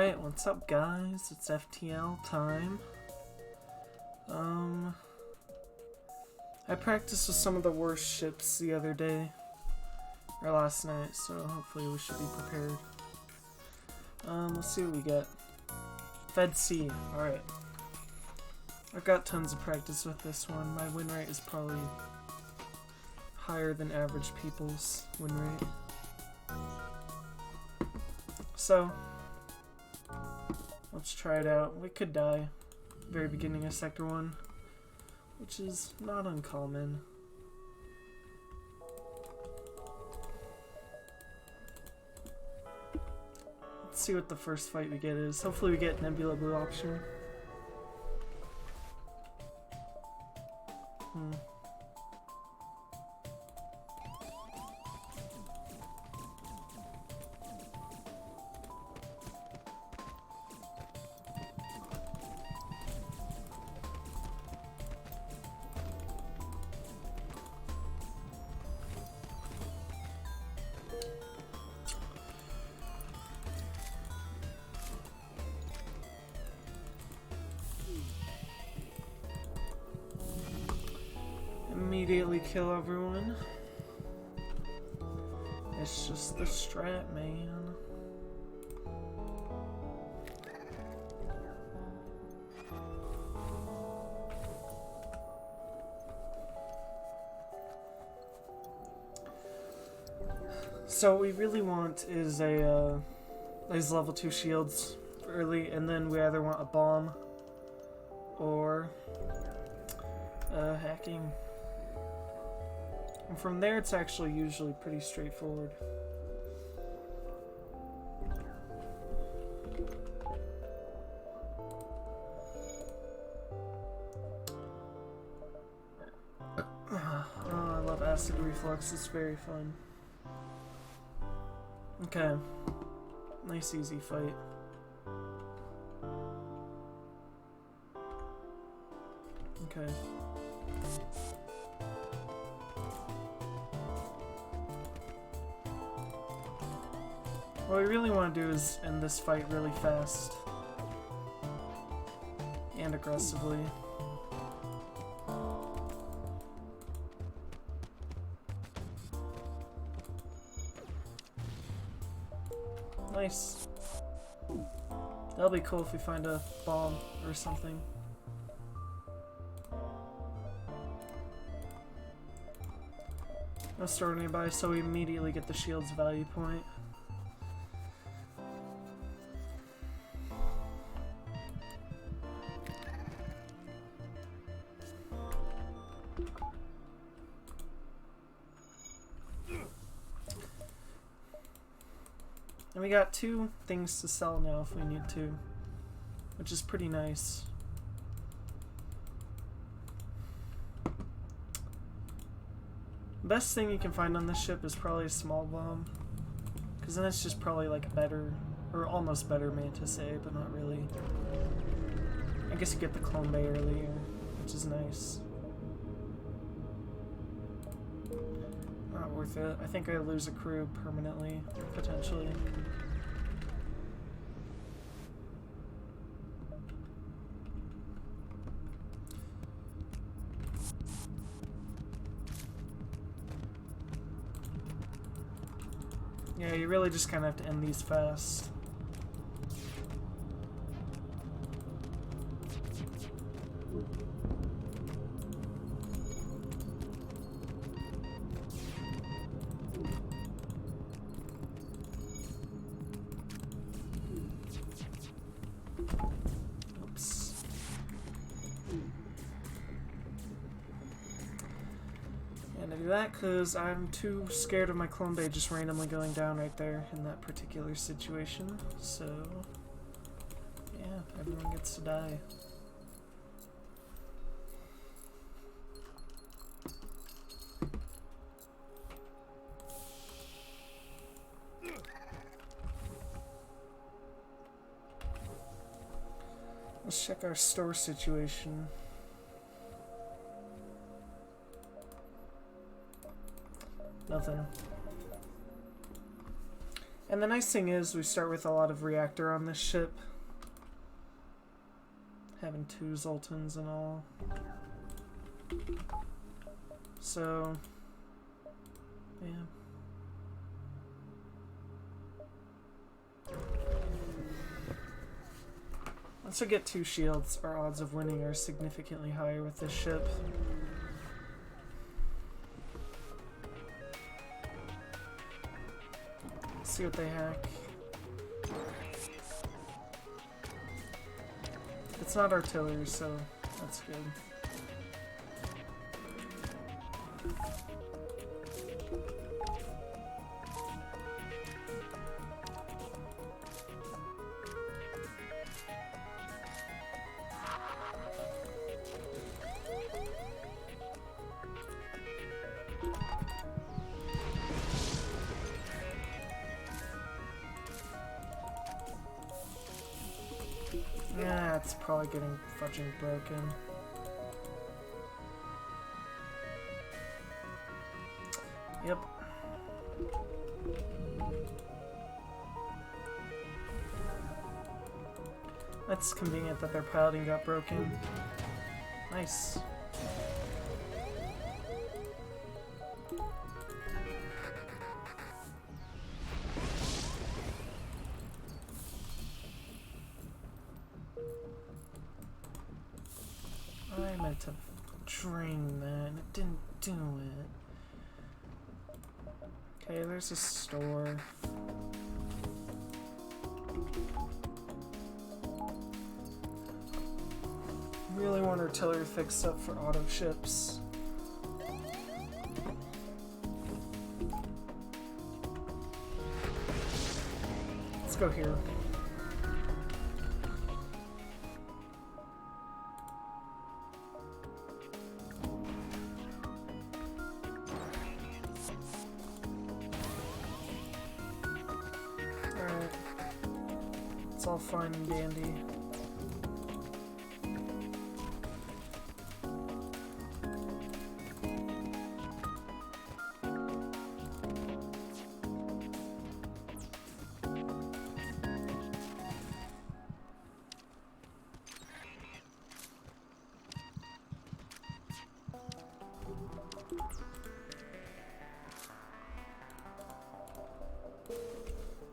Alright, what's up guys? It's FTL time. I practiced with some of the worst ships the other day, or last night, so hopefully we should be prepared. Let's see what we get. Fed C, alright. I've got tons of practice with this one. My win rate is probably higher than average people's win rate. So, let's try it out. We could die. Very beginning of Sector 1, which is not uncommon. Let's see what the first fight we get is. Hopefully we get Nebula Blue option. Immediately kill everyone. It's just the strat, man. So what we really want is a these level 2 shields early, and then we either want a bomb or hacking. And from there, it's actually usually pretty straightforward. Oh, I love acid reflux. It's very fun. Okay. Nice, easy fight. Okay. What we really want to do is end this fight really fast and aggressively. Nice. That'll be cool if we find a bomb or something. No store nearby, so we immediately get the shield's value point. And we got 2 things to sell now if we need to, which is pretty nice. Best thing you can find on this ship is probably a small bomb, because then it's just probably like a better, or almost better Mantis A, but not really. I guess you get the Clone Bay earlier, which is nice. Not worth it. I think I lose a crew permanently, potentially. Yeah, you really just kind of have to end these fast. Oops. And I do that because I'm too scared of my Clone Bay just randomly going down right there in that particular situation. So, yeah, everyone gets to die. Let's check our store situation. Nothing. And the nice thing is we start with a lot of reactor on this ship. Having 2 Zoltans and all. So, yeah. Once we get 2 shields, our odds of winning are significantly higher with this ship. Let's see what they hack. It's not artillery, so that's good. Yeah, it's probably getting fudging broken. Yep. That's convenient that their piloting got broken. Nice. I meant to drain that and it didn't do it. Okay, there's a store. Really want artillery fixed up for auto ships. Let's go here. Alright. It's all fine and dandy.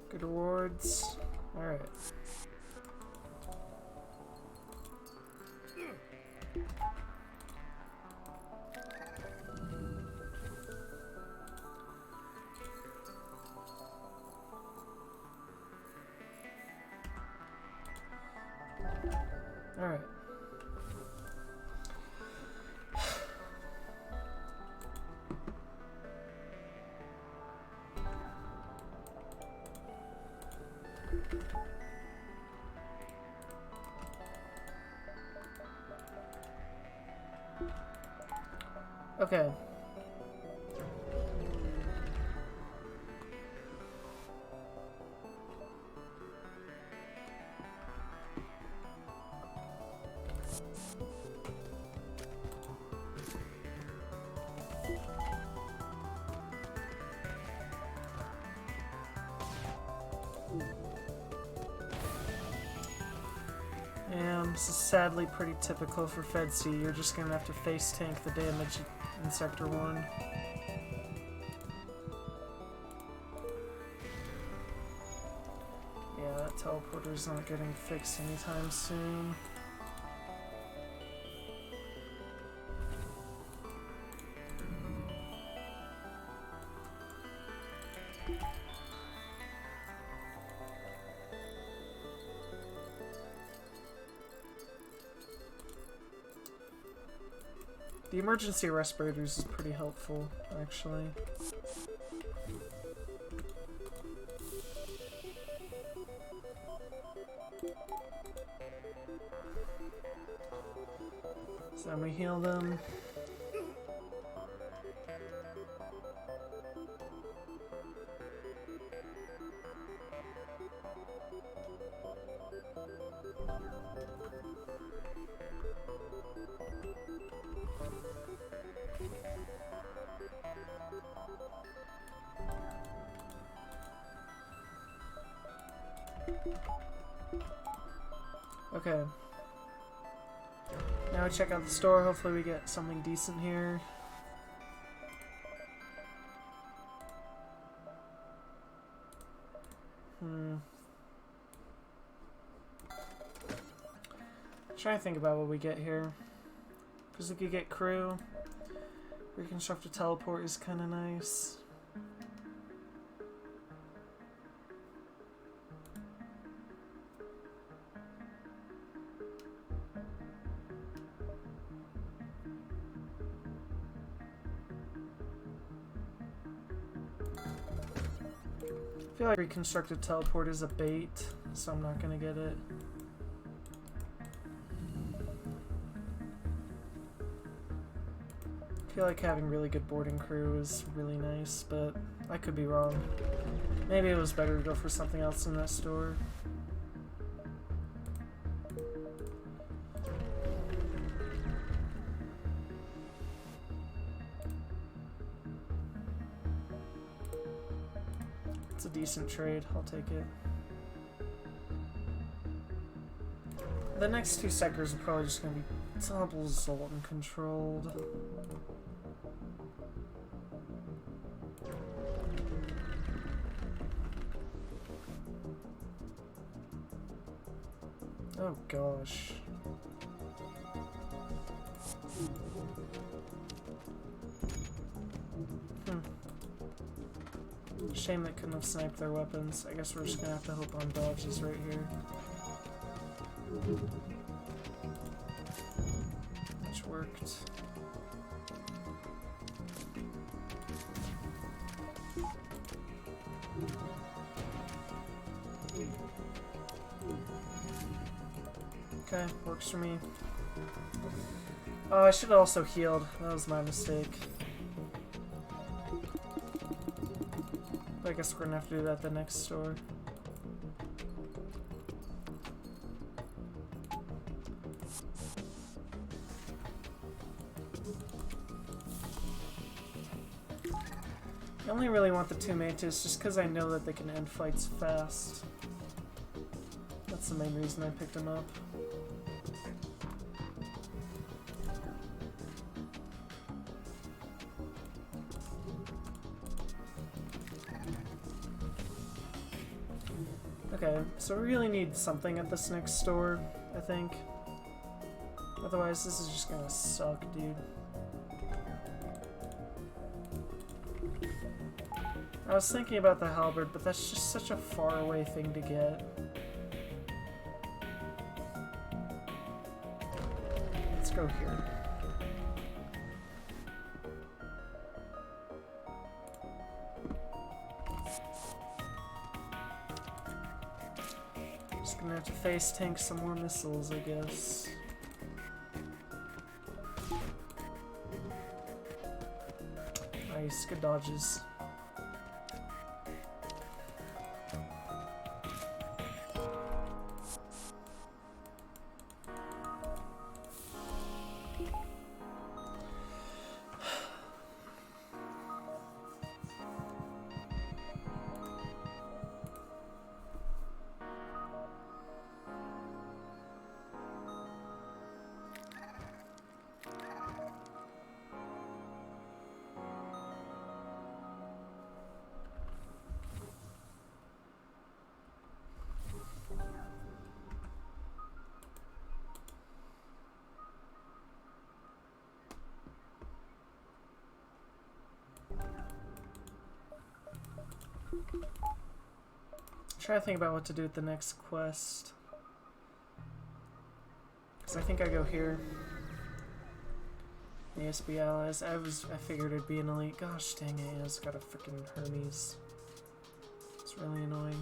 Good rewards. Alright. Alright. Okay. This is sadly pretty typical for Fed C. You're just gonna have to face tank the damage in Sector 1. Yeah, that teleporter's not getting fixed anytime soon. The emergency respirators is pretty helpful, actually. So then we heal them. Okay. Now we check out the store. Hopefully we get something decent here. Trying to think about what we get here. Because we could get crew. Reconstruct a teleport is kind of nice. I feel like reconstructed teleport is a bait, so I'm not gonna get it. I feel like having really good boarding crew is really nice, but I could be wrong. Maybe it was better to go for something else in that store. It's a decent trade, I'll take it. The next two sectors are probably just going to be double Zoltan controlled. Oh gosh. Shame they couldn't have sniped their weapons. I guess we're just gonna have to hope on dodges right here. Which worked. Okay, works for me. Oh, I should have also healed. That was my mistake. But I guess we're gonna have to do that at the next store. I only really want the two mages just because I know that they can end fights fast. That's the main reason I picked them up. Okay, so we really need something at this next store, I think. Otherwise, this is just gonna suck, dude. I was thinking about the halberd, but that's just such a far away thing to get. Let's go here. Just gonna have to face tank some more missiles, I guess. Nice, good dodges. Try to think about what to do with the next quest. Because I think I go here. ASB allies. I figured it'd be an elite. Gosh dang it, it's got a freaking Hermes. It's really annoying.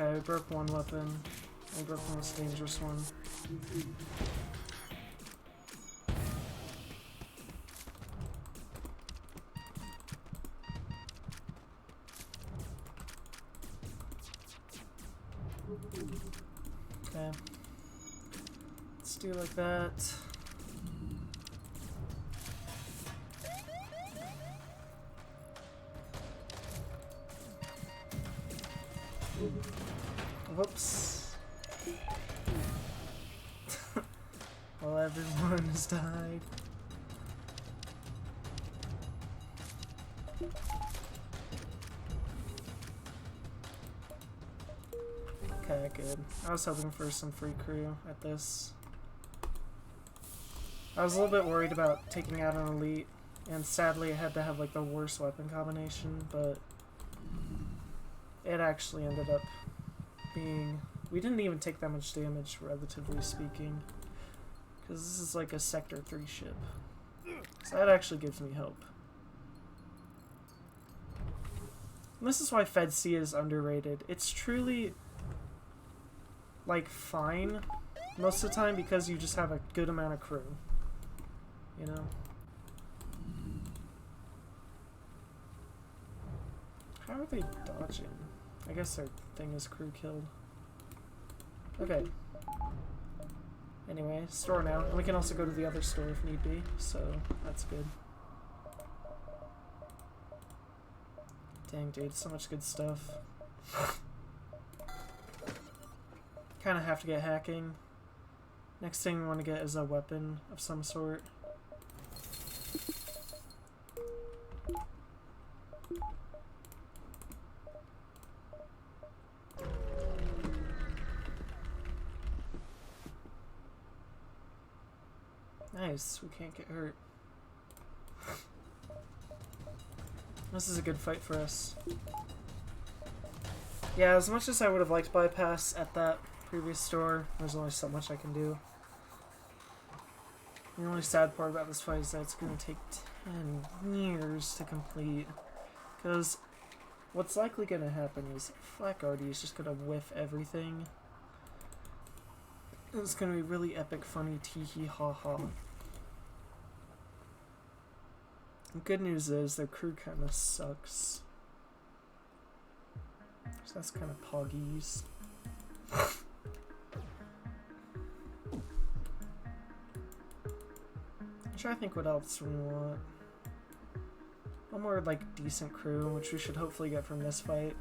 Okay, we broke one weapon. We broke the most dangerous one. Let's do like that. Whoops. Well, everyone has died. Okay, good. I was hoping for some free crew at this. I was a little bit worried about taking out an elite, and sadly I had to have like the worst weapon combination, but it actually ended up being... We didn't even take that much damage, relatively speaking, because this is like a Sector 3 ship. So that actually gives me hope. And this is why Fed C is underrated. It's truly, like, fine most of the time because you just have a good amount of crew. You know? How are they dodging? I guess their thing is crew killed. Okay. Anyway, store now. And we can also go to the other store if need be, so that's good. Dang, dude, so much good stuff. Kind of have to get hacking. Next thing we want to get is a weapon of some sort. Nice, we can't get hurt. This is a good fight for us. Yeah, as much as I would have liked bypass at that previous store, there's only so much I can do. The only sad part about this fight is that it's going to take 10 years to complete. Because what's likely going to happen is Flak Artie is just going to whiff everything. It's going to be really epic, funny, tee-hee, ha-ha. The good news is their crew kind of sucks. So that's kind of poggies. I'm trying to think what else we want. One more like decent crew, which we should hopefully get from this fight.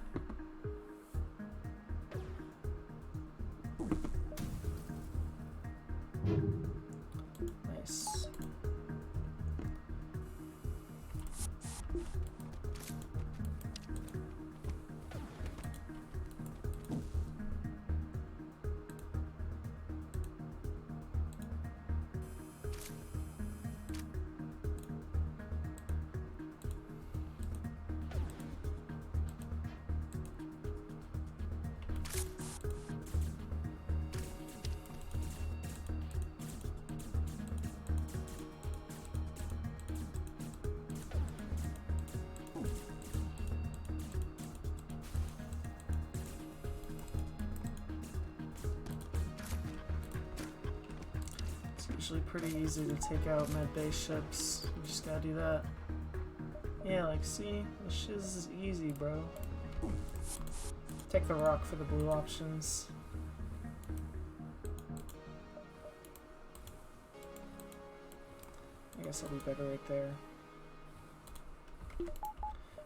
Nice. Usually pretty easy to take out med base ships. You just gotta do that. Yeah, like, see? This shiz is easy, bro. Take the rock for the blue options. I guess I'll be better right there.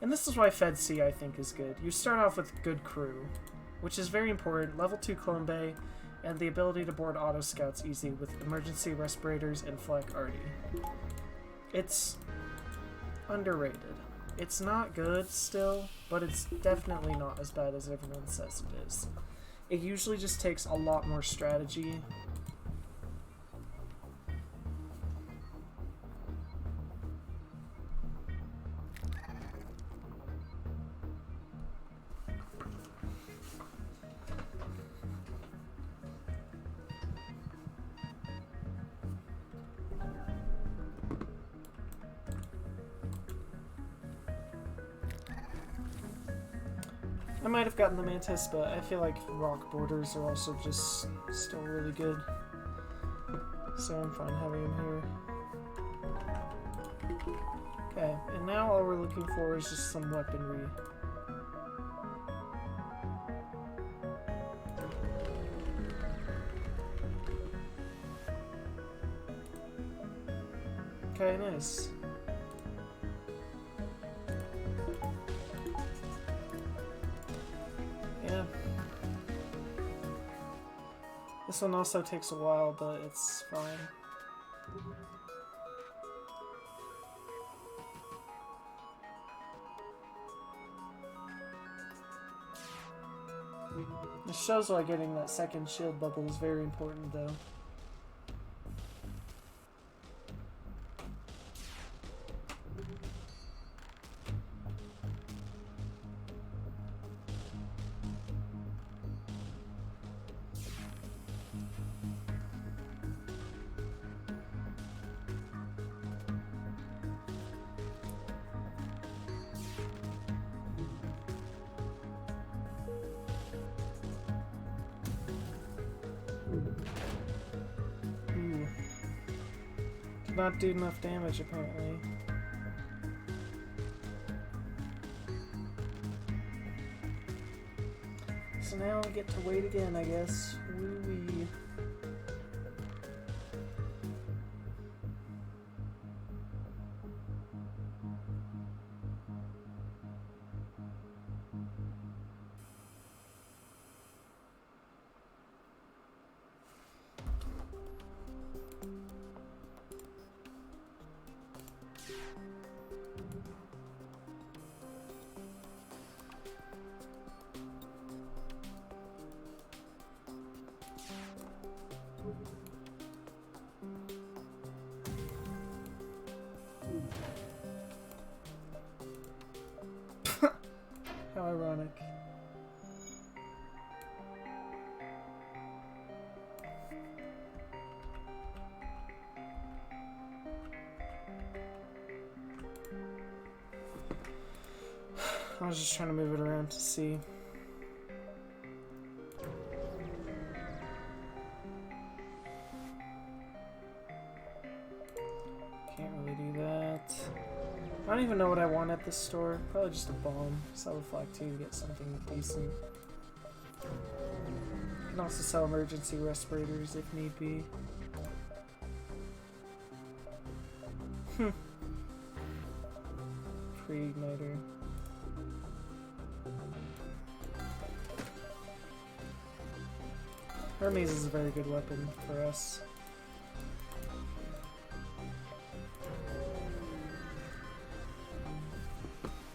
And this is why Fed C, I think, is good. You start off with good crew, which is very important. Level 2 Clone Bay, and the ability to board auto scouts easy with emergency respirators and Flak Artie. It's underrated. It's not good still, but it's definitely not as bad as everyone says it is. It usually just takes a lot more strategy. I might have gotten the Mantis, but I feel like rock borders are also just still really good. So I'm fine having him here. Okay, and now all we're looking for is just some weaponry. Okay, nice. Yeah. This one also takes a while, but it's fine. This shows why getting that second shield bubble is very important, though. Ooh. Did not do enough damage, apparently. So now we get to wait again, I guess. Woo-wee. How ironic. I was just trying to move it around to see. Can't really do that. I don't even know what I want at this store. Probably just a bomb. Sell a flak 2 to get something decent. Can also sell emergency respirators if need be. Pre-igniter. Hermes is a very good weapon for us.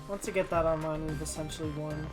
Once you get that online, we've essentially won.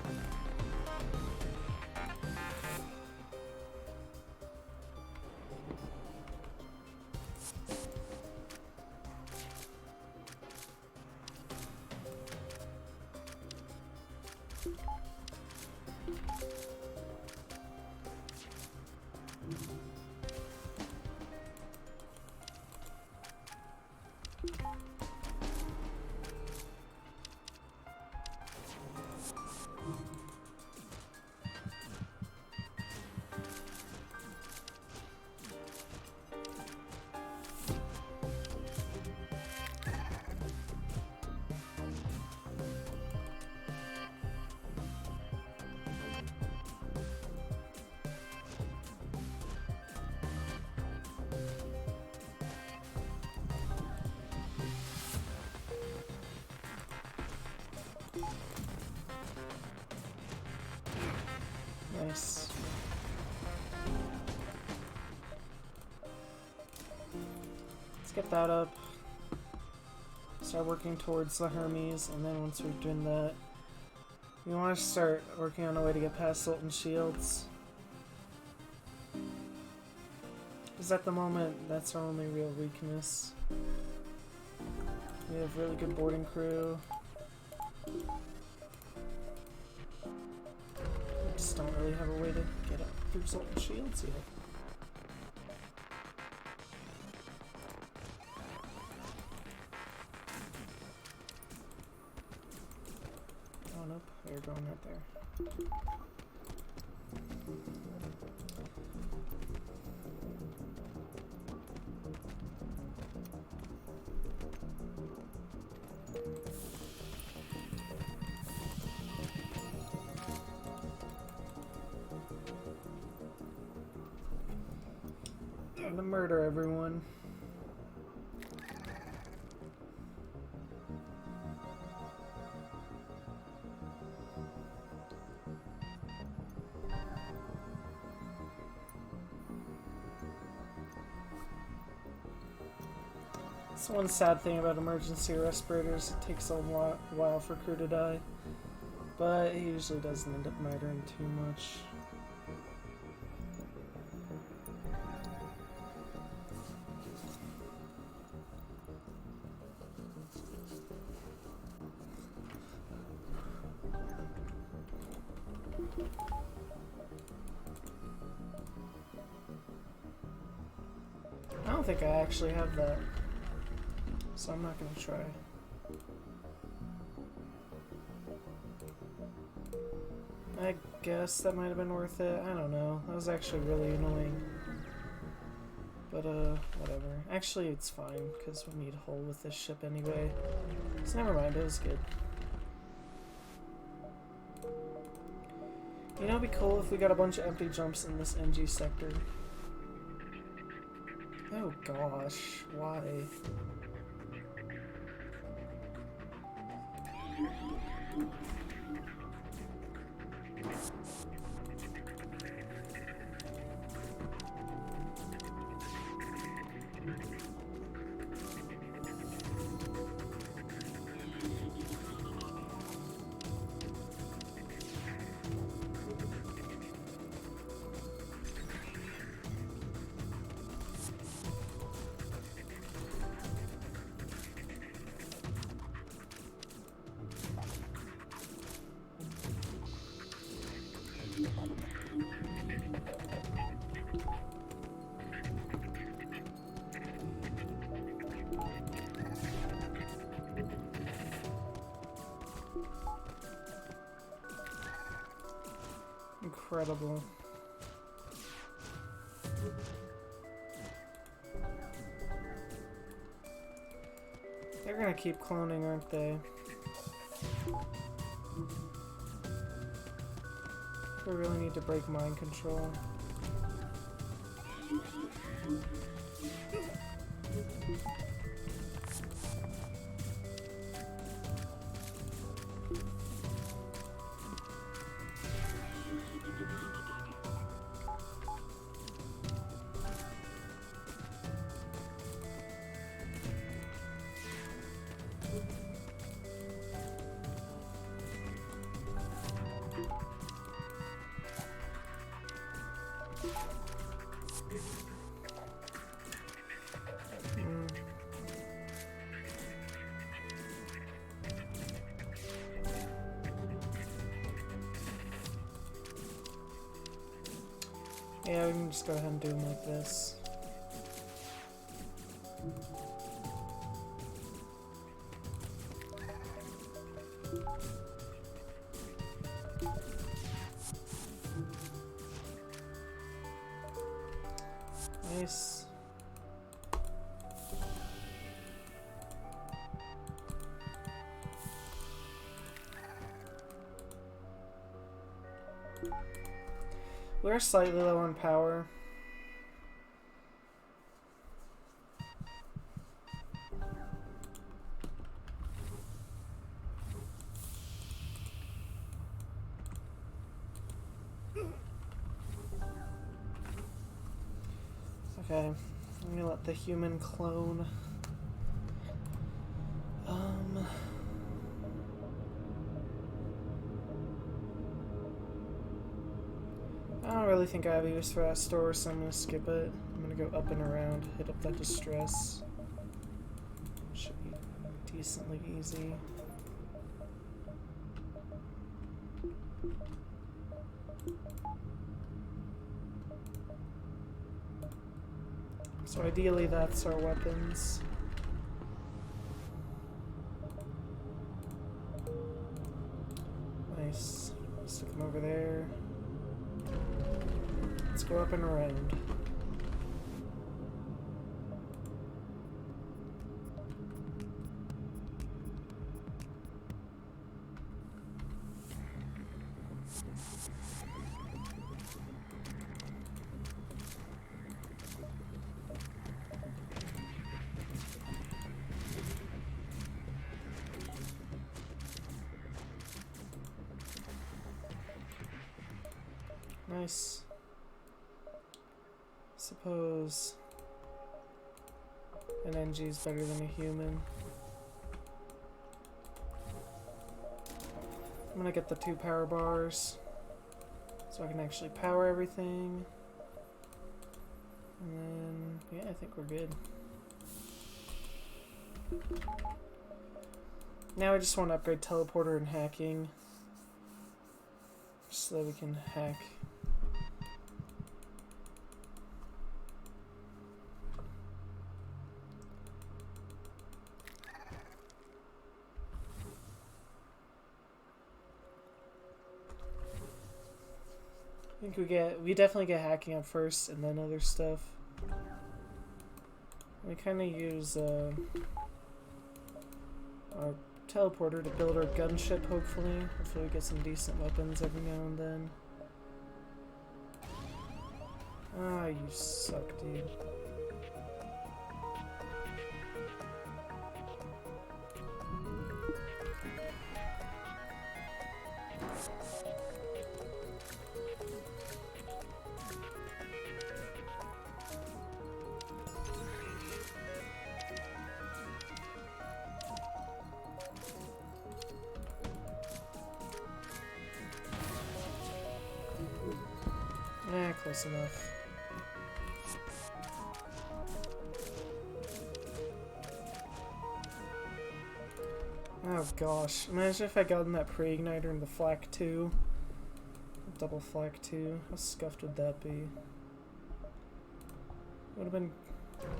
Nice. Let's get that up. Start working towards the Hermes, and then once we're doing that, we want to start working on a way to get past Sultan Shields. Because at the moment, that's our only real weakness. We have really good boarding crew. Just don't really have a way to get up through Sultan Shields yet. Oh nope, they're going right there. Time to murder everyone. That's one sad thing about emergency respirators. It takes a while for crew to die. But it usually doesn't end up mattering too much. I don't think I actually have that, so I'm not gonna try. I guess that might have been worth it. I don't know. That was actually really annoying. But, whatever. Actually, it's fine, because we'll need hull with this ship anyway. So never mind, it was good. You know, it'd be cool if we got a bunch of empty jumps in this NG sector. Oh gosh, why? Incredible. They're gonna keep cloning, aren't they? We really need to break mind control. Yeah, we can just go ahead and do them like this. Nice. We're slightly low on power. Okay, I'm gonna let the human clone. I don't really think I have a use for that store, so I'm gonna skip it. I'm gonna go up and around, hit up that distress. Should be decently easy. So ideally that's our weapons. Nice. Stick them over there. Let's go up and around. Nice. Suppose An NG is better than a human. I'm gonna get the 2 power bars so I can actually power everything. And then, yeah, I think we're good. Now I just want to upgrade teleporter and hacking so that we can hack. I think we definitely get hacking up first and then other stuff. We kind of use our teleporter to build our gunship, hopefully. Hopefully we get some decent weapons every now and then. Ah, you suck, dude. Close enough. Oh gosh, imagine if I gotten that pre-igniter in the flak 2. Double flak 2. How scuffed would that be? Would have been...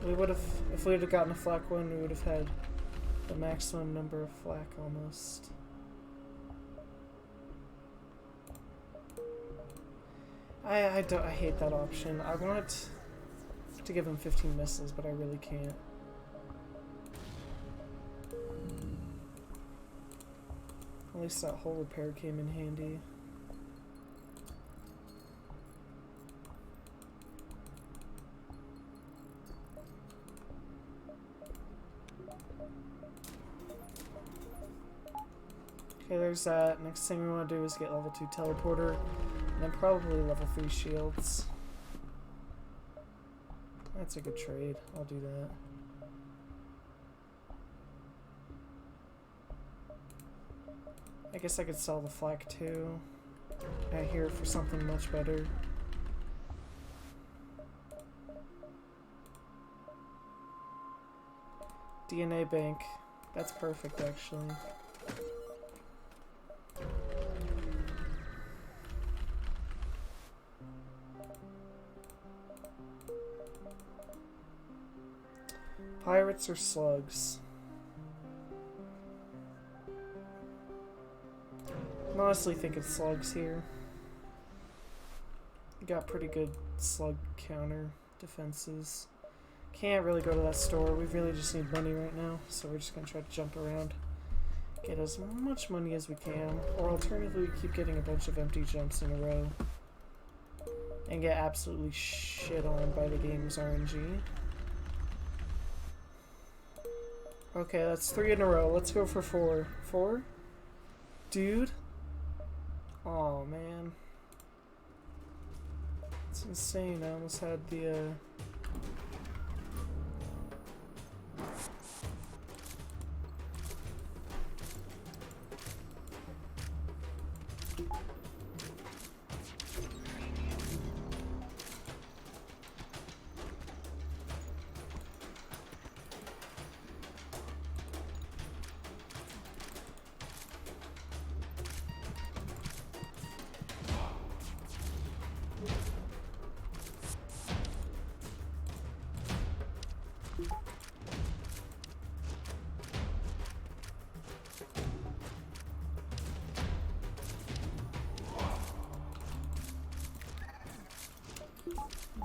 if we would have gotten a flak 1, we would have had the maximum number of flak almost. I hate that option. I want to give him 15 missiles, but I really can't. At least that whole repair came in handy. Okay, there's that. Next thing we want to do is get level 2 teleporter. And then probably level 3 shields. That's a good trade. I'll do that. I guess I could sell the flak too. I hear for something much better. DNA bank. That's perfect, actually. Pirates or slugs? I honestly think it's slugs here. Got pretty good slug counter defenses. Can't really go to that store. We really just need money right now, so we're just gonna try to jump around. Get as much money as we can, or alternatively keep getting a bunch of empty jumps in a row. And get absolutely shit on by the game's RNG. Okay, that's 3 in a row. Let's go for 4. 4? Dude? Oh man. It's insane. I almost had the,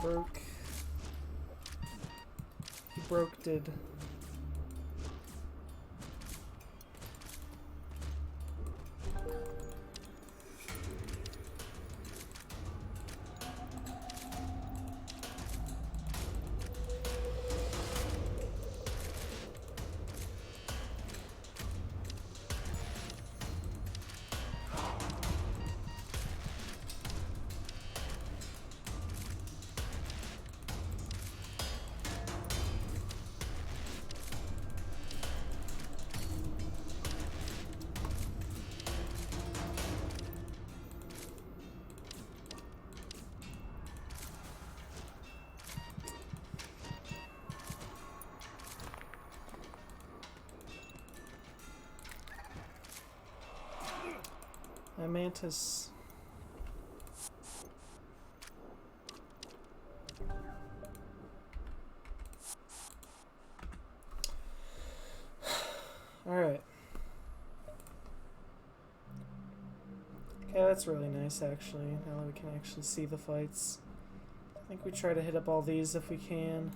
broke. He broke did. A mantis. Alright. Okay, that's really nice actually, now that we can actually see the fights. I think we try to hit up all these if we can.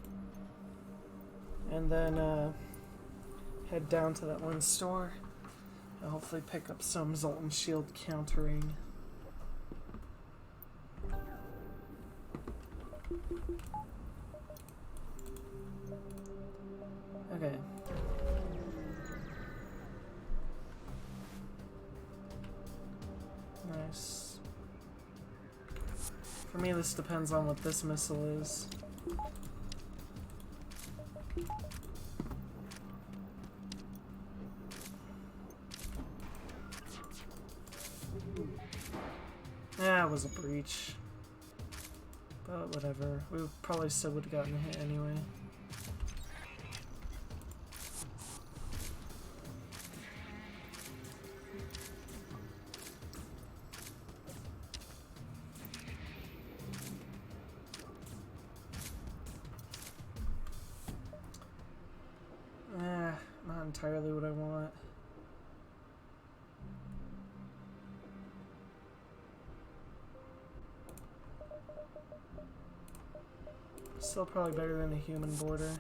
And then head down to that one store. And hopefully pick up some Zoltan Shield countering. Okay. Nice. For me, this depends on what this missile is. Yeah, it was a breach. But whatever. We probably still would have gotten hit anyway. Not entirely what I want. Still probably better than a human border.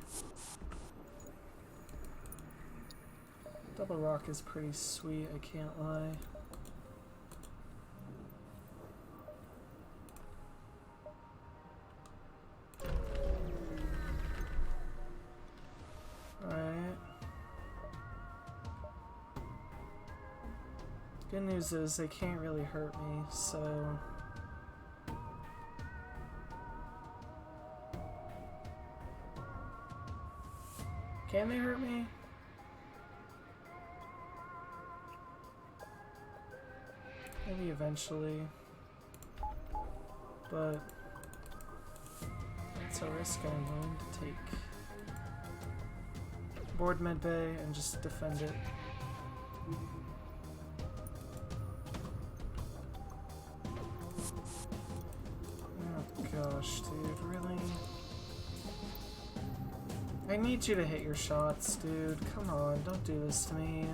Double rock is pretty sweet, I can't lie. Alright. Good news is they can't really hurt me, so... Can they hurt me? Maybe eventually. But that's a risk I'm willing to take. Board med bay and just defend it. Oh gosh, dude, really? I need you to hit your shots, dude. Come on, don't do this to me.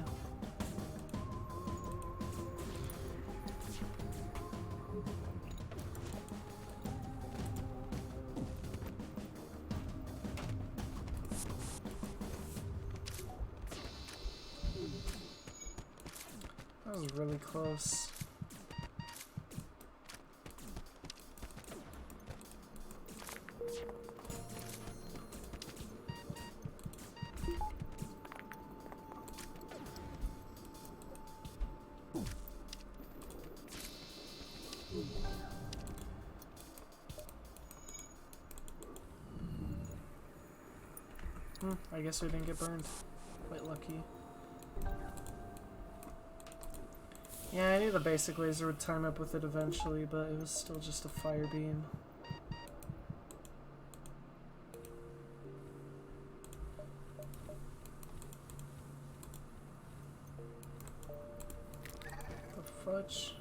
That was really close. I guess we didn't get burned. Quite lucky. Yeah, I knew the basic laser would time up with it eventually, but it was still just a fire beam. The fudge?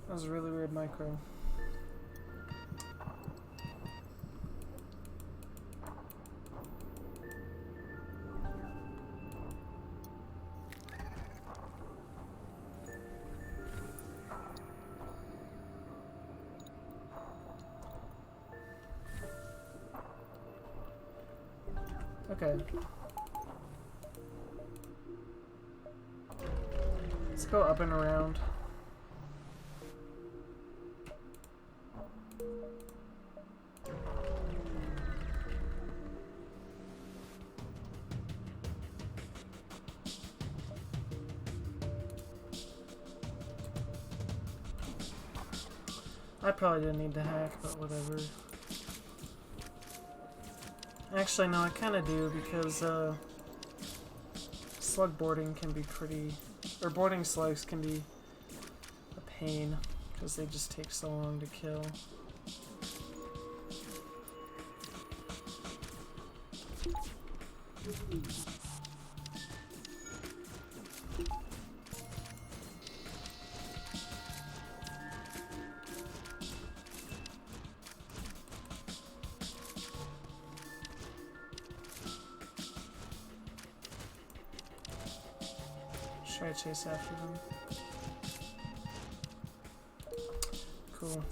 That was a really weird micro. Okay. Let's go up and around. I probably didn't need to hack, but whatever. Actually, no, I kind of do, because slug boarding can be pretty... or boarding slugs can be a pain, because they just take so long to kill. try to chase after them. Cool.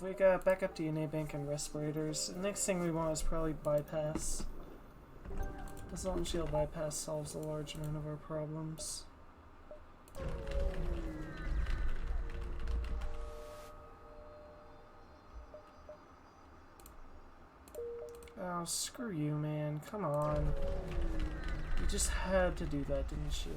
We got backup DNA bank and respirators. The next thing we want is probably bypass. Assault and shield bypass solves a large amount of our problems. Oh, screw you, man. Come on. You just had to do that, didn't you?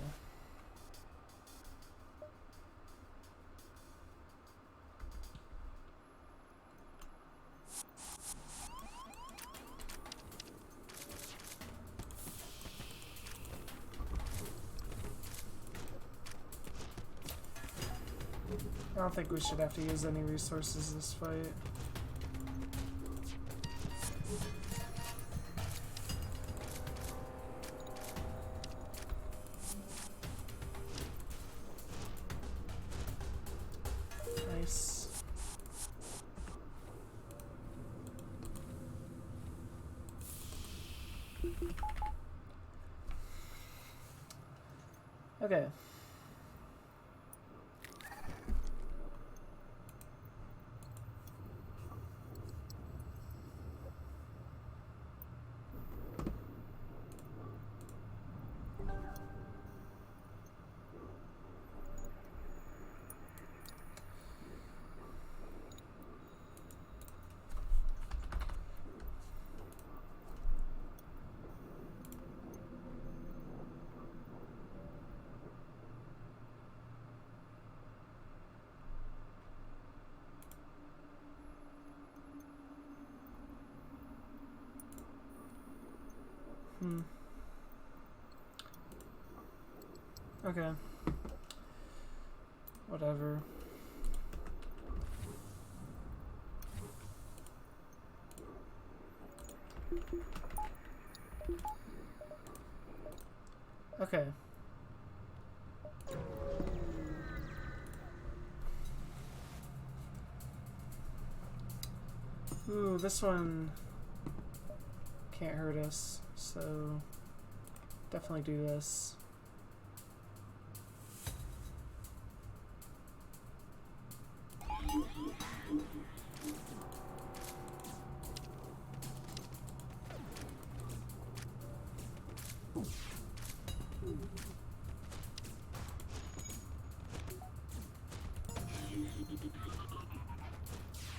I don't think we should have to use any resources this fight. Nice. Okay. Okay. Whatever. Okay. Ooh, this one can't hurt us, so definitely do this.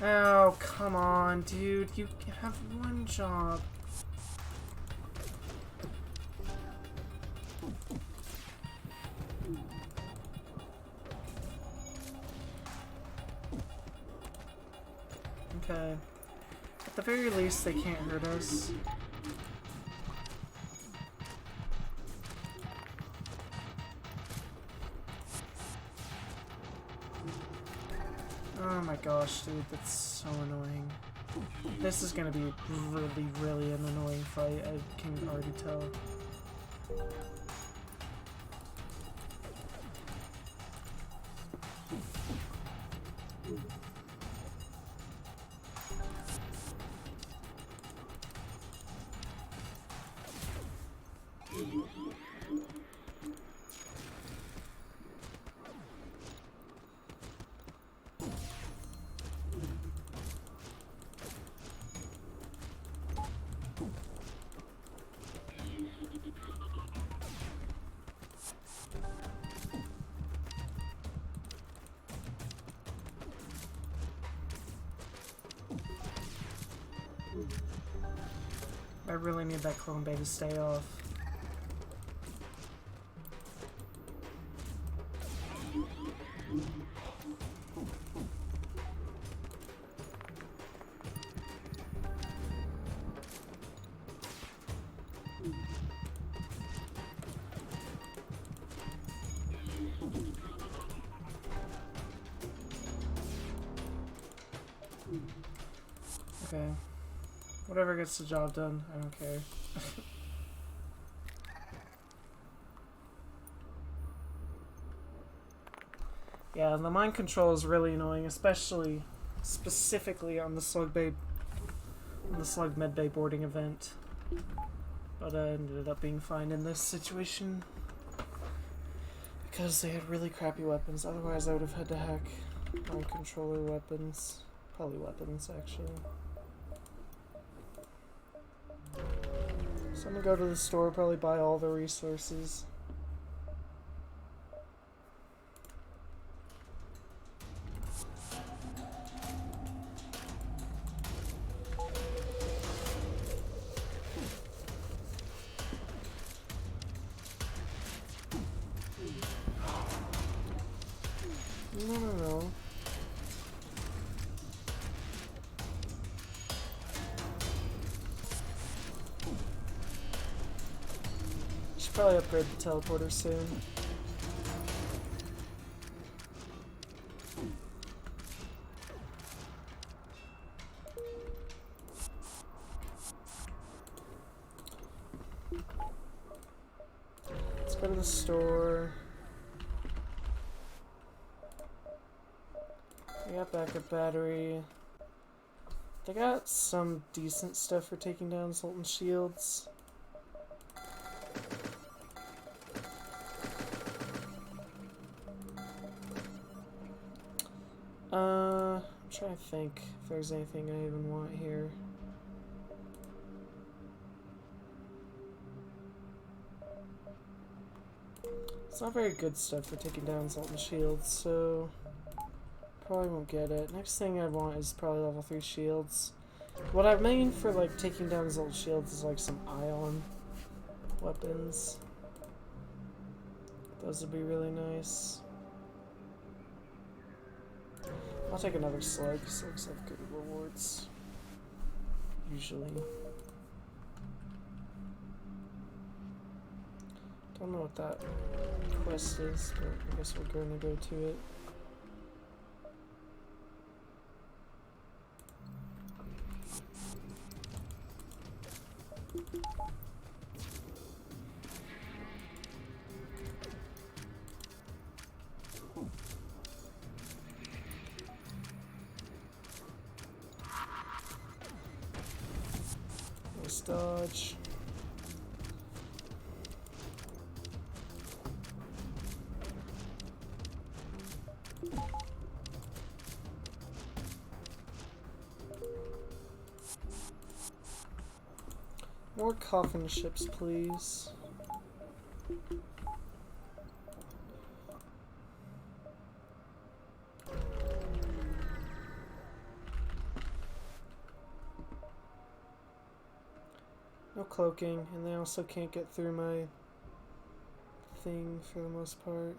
Oh, come on, dude. You have one job. Okay. At the very least, they can't hurt us. Oh my gosh, dude, that's so annoying. This is gonna be really, really an annoying fight, I can already tell. I really need that clone bay to stay off. Okay. Whatever gets the job done, I don't care. Yeah, the mind control is really annoying, especially specifically on the Slug Medbay boarding event. But I ended up being fine in this situation because they had really crappy weapons. Otherwise, I would have had to hack mind controller weapons. Probably weapons, actually. So I'm gonna go to the store, probably buy all the resources. No. Should probably upgrade the teleporter soon. Let's go to the store. I got backup battery. They got some decent stuff for taking down Sultan shields. I'm trying to think if there's anything I even want here. It's not very good stuff for taking down Sultan shields, so probably won't get it. Next thing I want is probably level 3 shields. What I mean for like taking down Sultan shields is like some ion weapons. Those would be really nice. I'll take another slug. Slugs have good rewards. Usually. Don't know what that quest is, but I guess we're going to go to it. Nice dodge. More coffin ships, please. No cloaking, and they also can't get through my thing for the most part.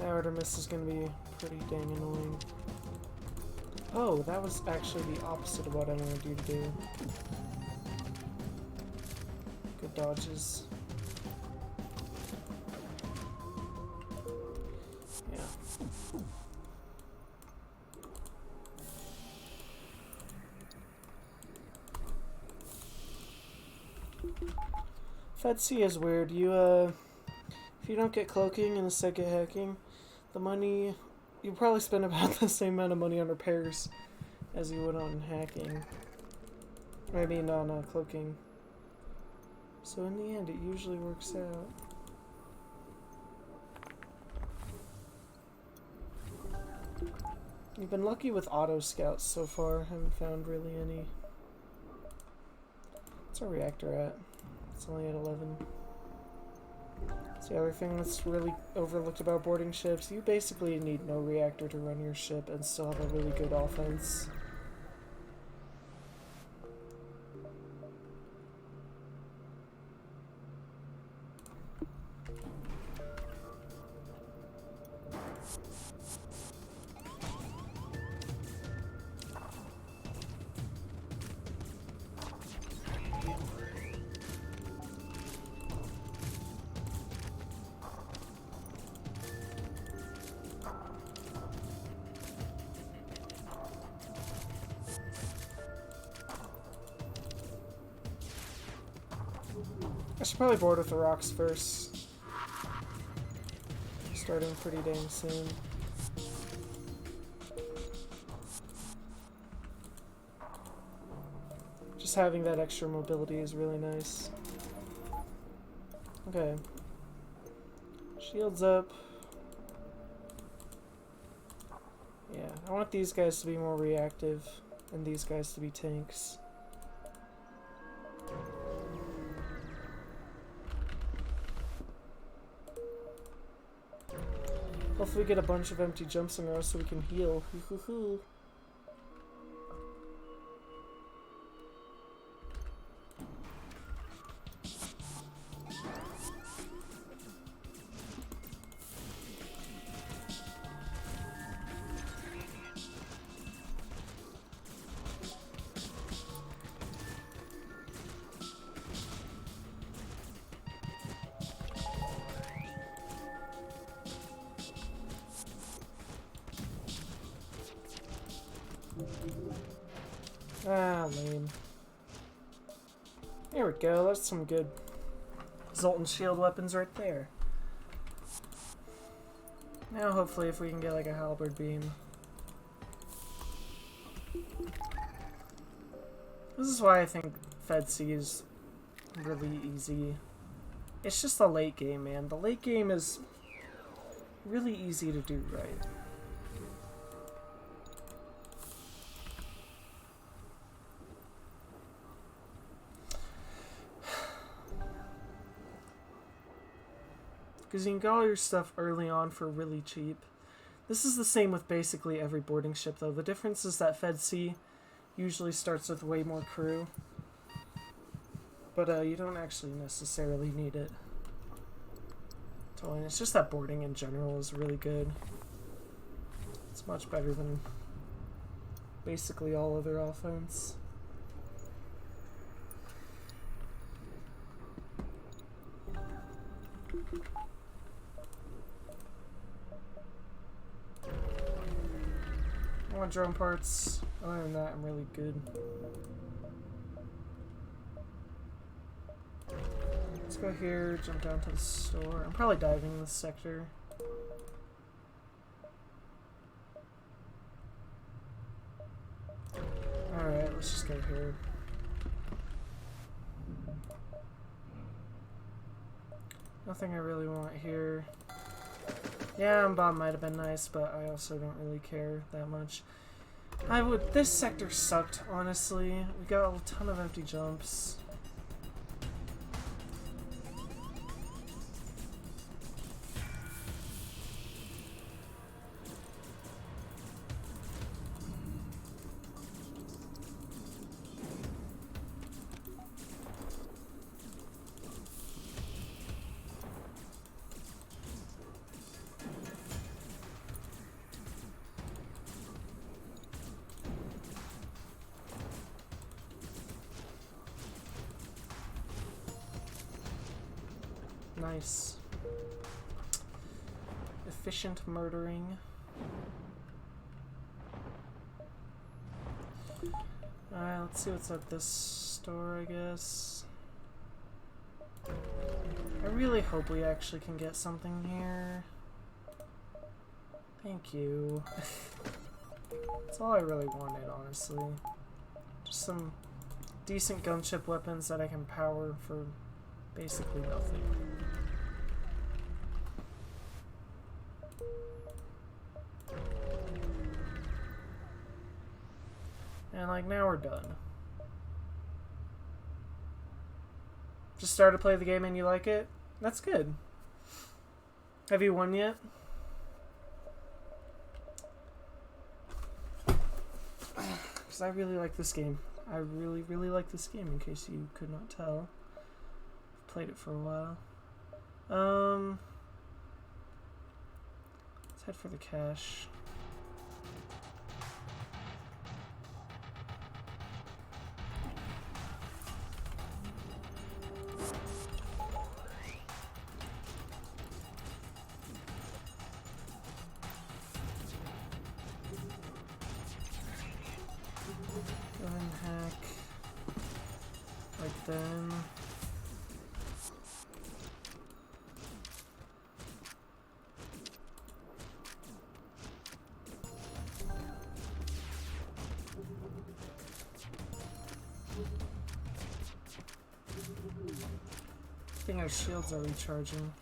Artemis is going to be pretty dang annoying. Oh, that was actually the opposite of what I wanted you to do. Good dodges. Yeah. FedC is weird. If you don't get cloaking and instead get hacking, the money, you probably spend about the same amount of money on repairs as you would on hacking. I mean on cloaking. So in the end, it usually works out. You've been lucky with auto scouts so far. Haven't found really any. What's our reactor at? It's only at 11. It's the other thing that's really overlooked about boarding ships. You basically need no reactor to run your ship and still have a really good offense. I should probably board with the rocks first. Starting pretty dang soon. Just having that extra mobility is really nice. Okay. Shields up. Yeah, I want these guys to be more reactive and these guys to be tanks. Hopefully we get a bunch of empty jumps in a row so we can heal. Hoo-hoo-hoo. Ah, lame. There we go, that's some good Zoltan shield weapons right there. Now hopefully if we can get like a halberd beam. This is why I think Fed C is really easy. It's just the late game, man. The late game is really easy to do right. Because you can get all your stuff early on for really cheap. This is the same with basically every boarding ship, though. The difference is that Fed C usually starts with way more crew. But you don't actually necessarily need it. Totally. It's just that boarding in general is really good. It's much better than basically all other offense. I want drone parts. Other than that, I'm really good. Let's go here, jump down to the store. I'm probably diving this sector. Alright, let's just go here. Nothing I really want here. Yeah, bomb might have been nice, but I also don't really care that much. This sector sucked, honestly. We got a ton of empty jumps. Nice. Efficient murdering. Alright, let's see what's at this store, I guess. I really hope we actually can get something here. Thank you. That's all I really wanted, honestly. Just some decent gunship weapons that I can power for basically nothing. And like now we're done. Just started to play the game and you like it? That's good. Have you won yet? Because I really like this game. I really, really like this game, in case you could not tell. I've played it for a while. Let's head for the cache. Go ahead and hack. Like then. thing our shields are recharging.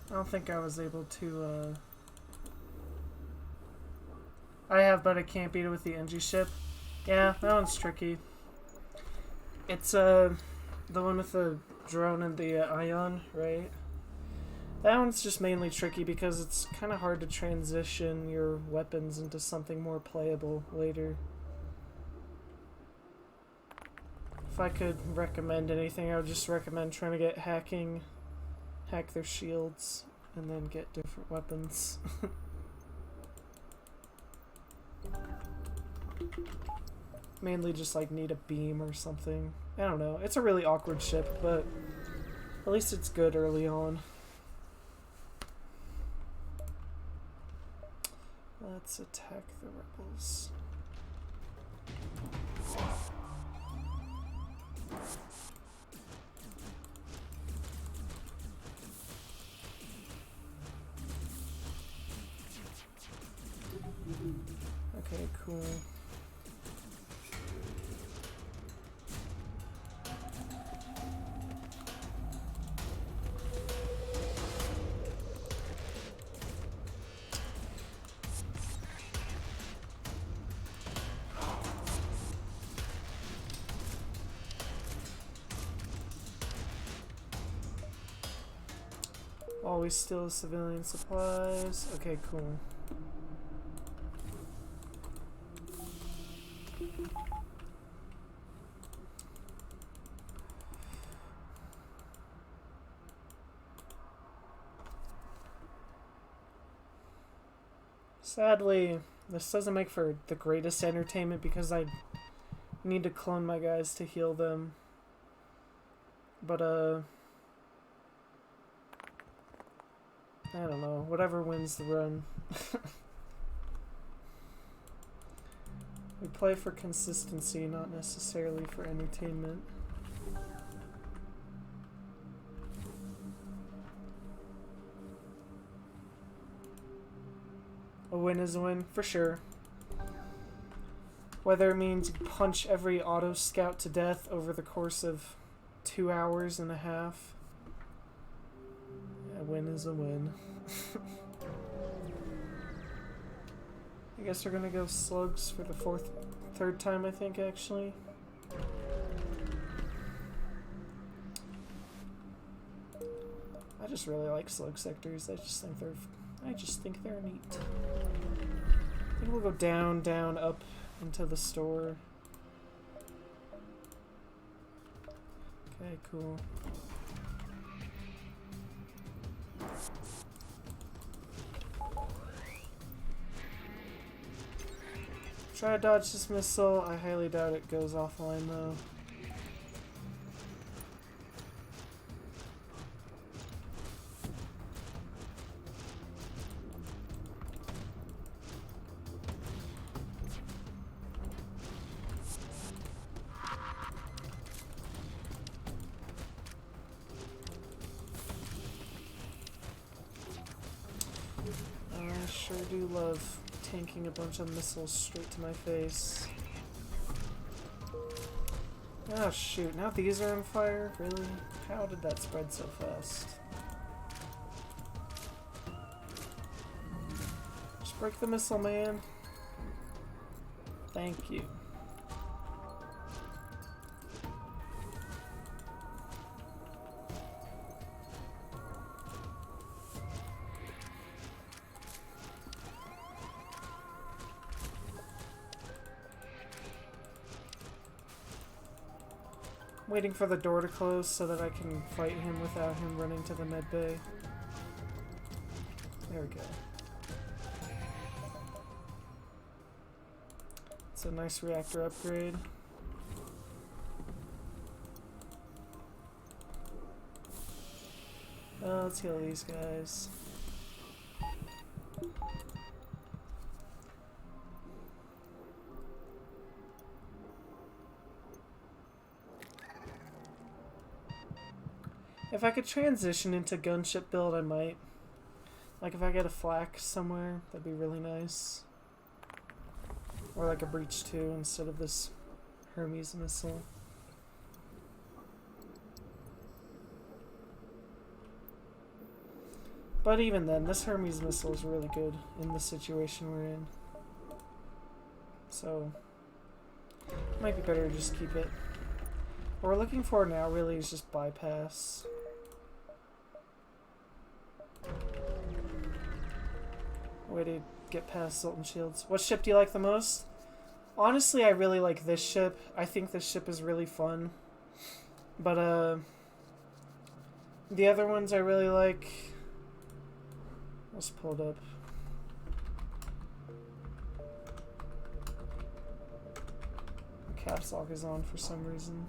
I don't think I was able to, I have, but I can't beat it with the NG ship. Yeah, that one's tricky. It's, the one with the drone and the ion, right? That one's just mainly tricky because it's kind of hard to transition your weapons into something more playable later. If I could recommend anything, I would just recommend trying to get hack their shields, and then get different weapons. Mainly just like need a beam or something. I don't know. It's a really awkward ship, but at least it's good early on. Let's attack the rebels. Okay, cool. Always steal civilian supplies. Okay, cool. Sadly, this doesn't make for the greatest entertainment because I need to clone my guys to heal them. But, I don't know. Whatever wins the run. We play for consistency, not necessarily for entertainment. A win is a win, for sure. Whether it means you punch every auto scout to death over the course of 2 hours and a half. A win is a win. I guess we're gonna go slugs for the third time, I think, actually. I just really like slug sectors. I just think they're neat. I think we'll go down, down, up into the store. Okay, cool. Try to dodge this missile. I highly doubt it goes offline though. I sure do love tanking a bunch of missiles straight to my face. Oh shoot, now these are on fire? Really? How did that spread so fast? Just break the missile, man. Thank you. Waiting for the door to close so that I can fight him without him running to the med bay. There we go. It's a nice reactor upgrade. Let's heal these guys. If I could transition into gunship build, I might. Like if I get a flak somewhere, that'd be really nice. Or like a breach 2 instead of this Hermes missile. But even then, this Hermes missile is really good in the situation we're in. So, it might be better to just keep it. What we're looking for now really is just bypass. Way to get past Zoltan Shields. What ship do you like the most? Honestly, I really like this ship. I think this ship is really fun. But, the other ones I really like... Let's pull it up. Caps lock is on for some reason.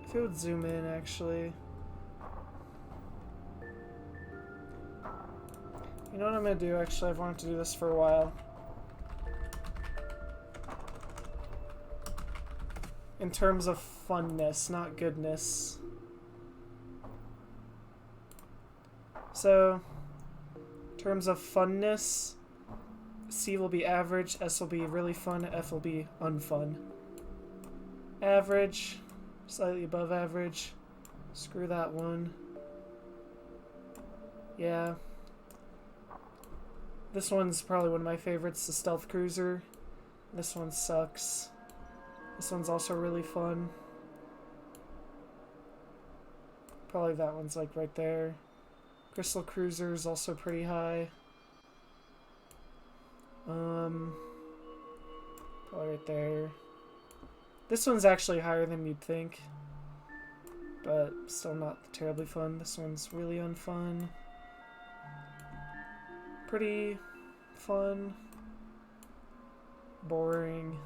If it would zoom in, actually. You know what I'm gonna do, actually? I've wanted to do this for a while. In terms of funness, not goodness. So, in terms of funness, C will be average, S will be really fun, F will be unfun. Average, slightly above average. Screw that one. Yeah. This one's probably one of my favorites, the Stealth Cruiser. This one sucks. This one's also really fun. Probably that one's like right there. Crystal Cruiser is also pretty high. Probably right there. This one's actually higher than you'd think. But still not terribly fun. This one's really unfun. Pretty fun. Boring.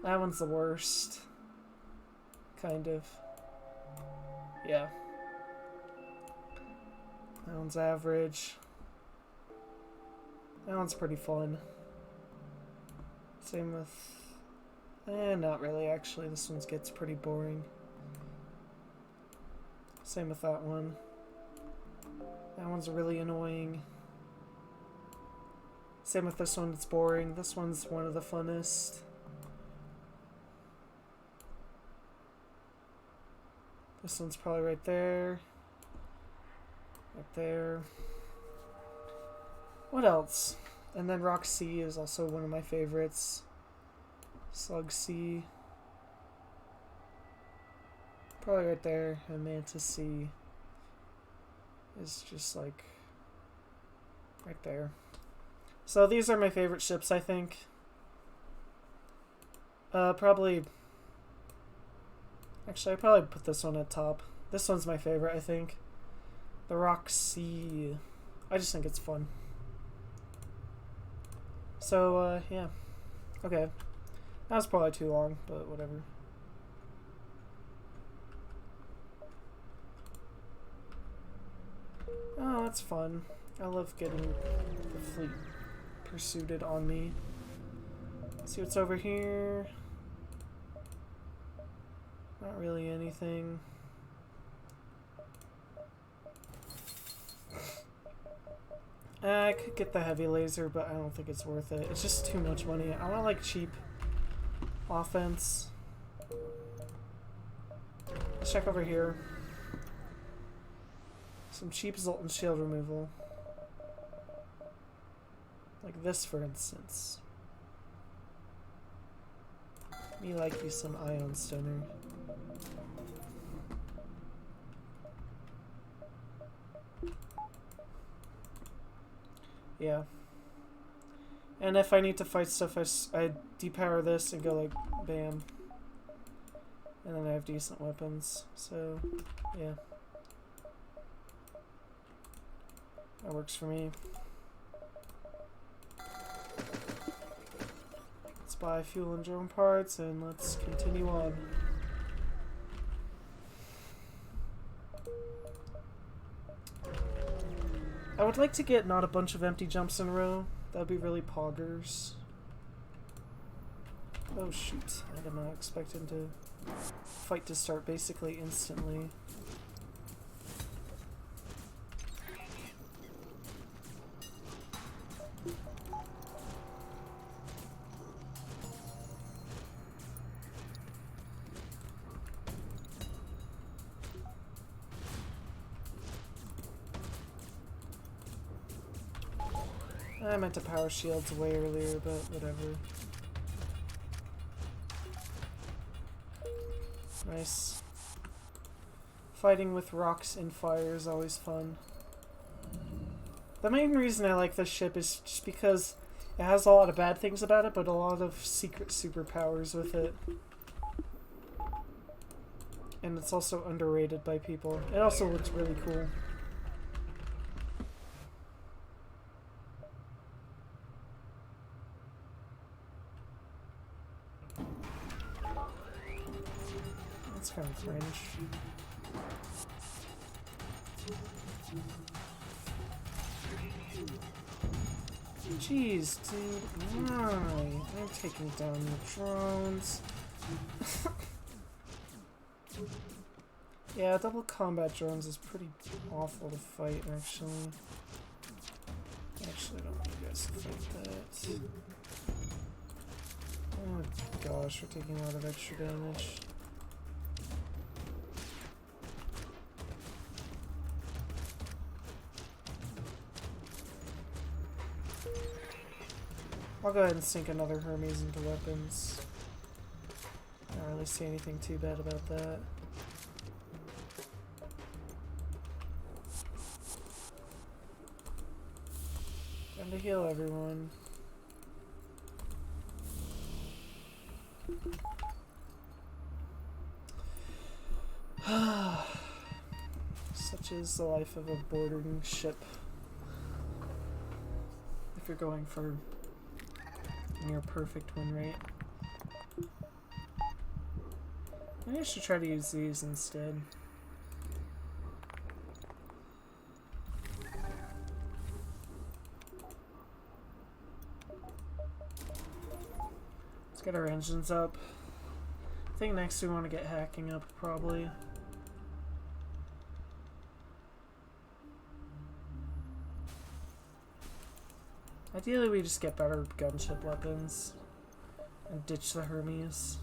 That one's the worst. Kind of. Yeah. That one's average. That one's pretty fun. Same with... not really, actually. This one gets pretty boring. Same with that one. That one's really annoying. Same with this one, it's boring. This one's one of the funnest. This one's probably right there. Right there. What else? And then Rock C is also one of my favorites. Slug C. Probably right there. And Mantis C is just like right there. So these are my favorite ships, I think. Probably... Actually, I'd probably put this one at top. This one's my favorite, I think. The Rock C. I just think it's fun. So, yeah. Okay. That was probably too long, but whatever. Oh, that's fun. I love getting the fleet pursued on me. Let's see what's over here. Not really anything. I could get the heavy laser, but I don't think it's worth it. It's just too much money. I want like cheap offense. Let's check over here. Some cheap Zoltan shield removal. Like this, for instance. Me like you some Ion Stoner. Yeah. And if I need to fight stuff, I depower this and go like, bam. And then I have decent weapons, so, yeah. That works for me. Let's buy fuel and drone parts, and let's continue on. I would like to get not a bunch of empty jumps in a row. That would be really poggers. Oh shoot, I did not expect him to fight to start basically instantly. I meant to power shields way earlier, but whatever. Nice. Fighting with rocks and fire is always fun. The main reason I like this ship is just because it has a lot of bad things about it, but a lot of secret superpowers with it. And it's also underrated by people. It also looks really cool. That's kind of cringe. Jeez, dude, why? I'm taking down the drones. Yeah, double combat drones is pretty awful to fight, actually. Actually, I don't want you guys to fight that. Oh gosh, we're taking a lot of extra damage. I'll go ahead and sink another Hermes into weapons. I don't really see anything too bad about that. Time to heal everyone. Such is the life of a boarding ship. If you're going for near perfect win rate. Maybe I should try to use these instead. Let's get our engines up. I think next we want to get hacking up, probably. Ideally, we just get better gunship weapons and ditch the Hermes.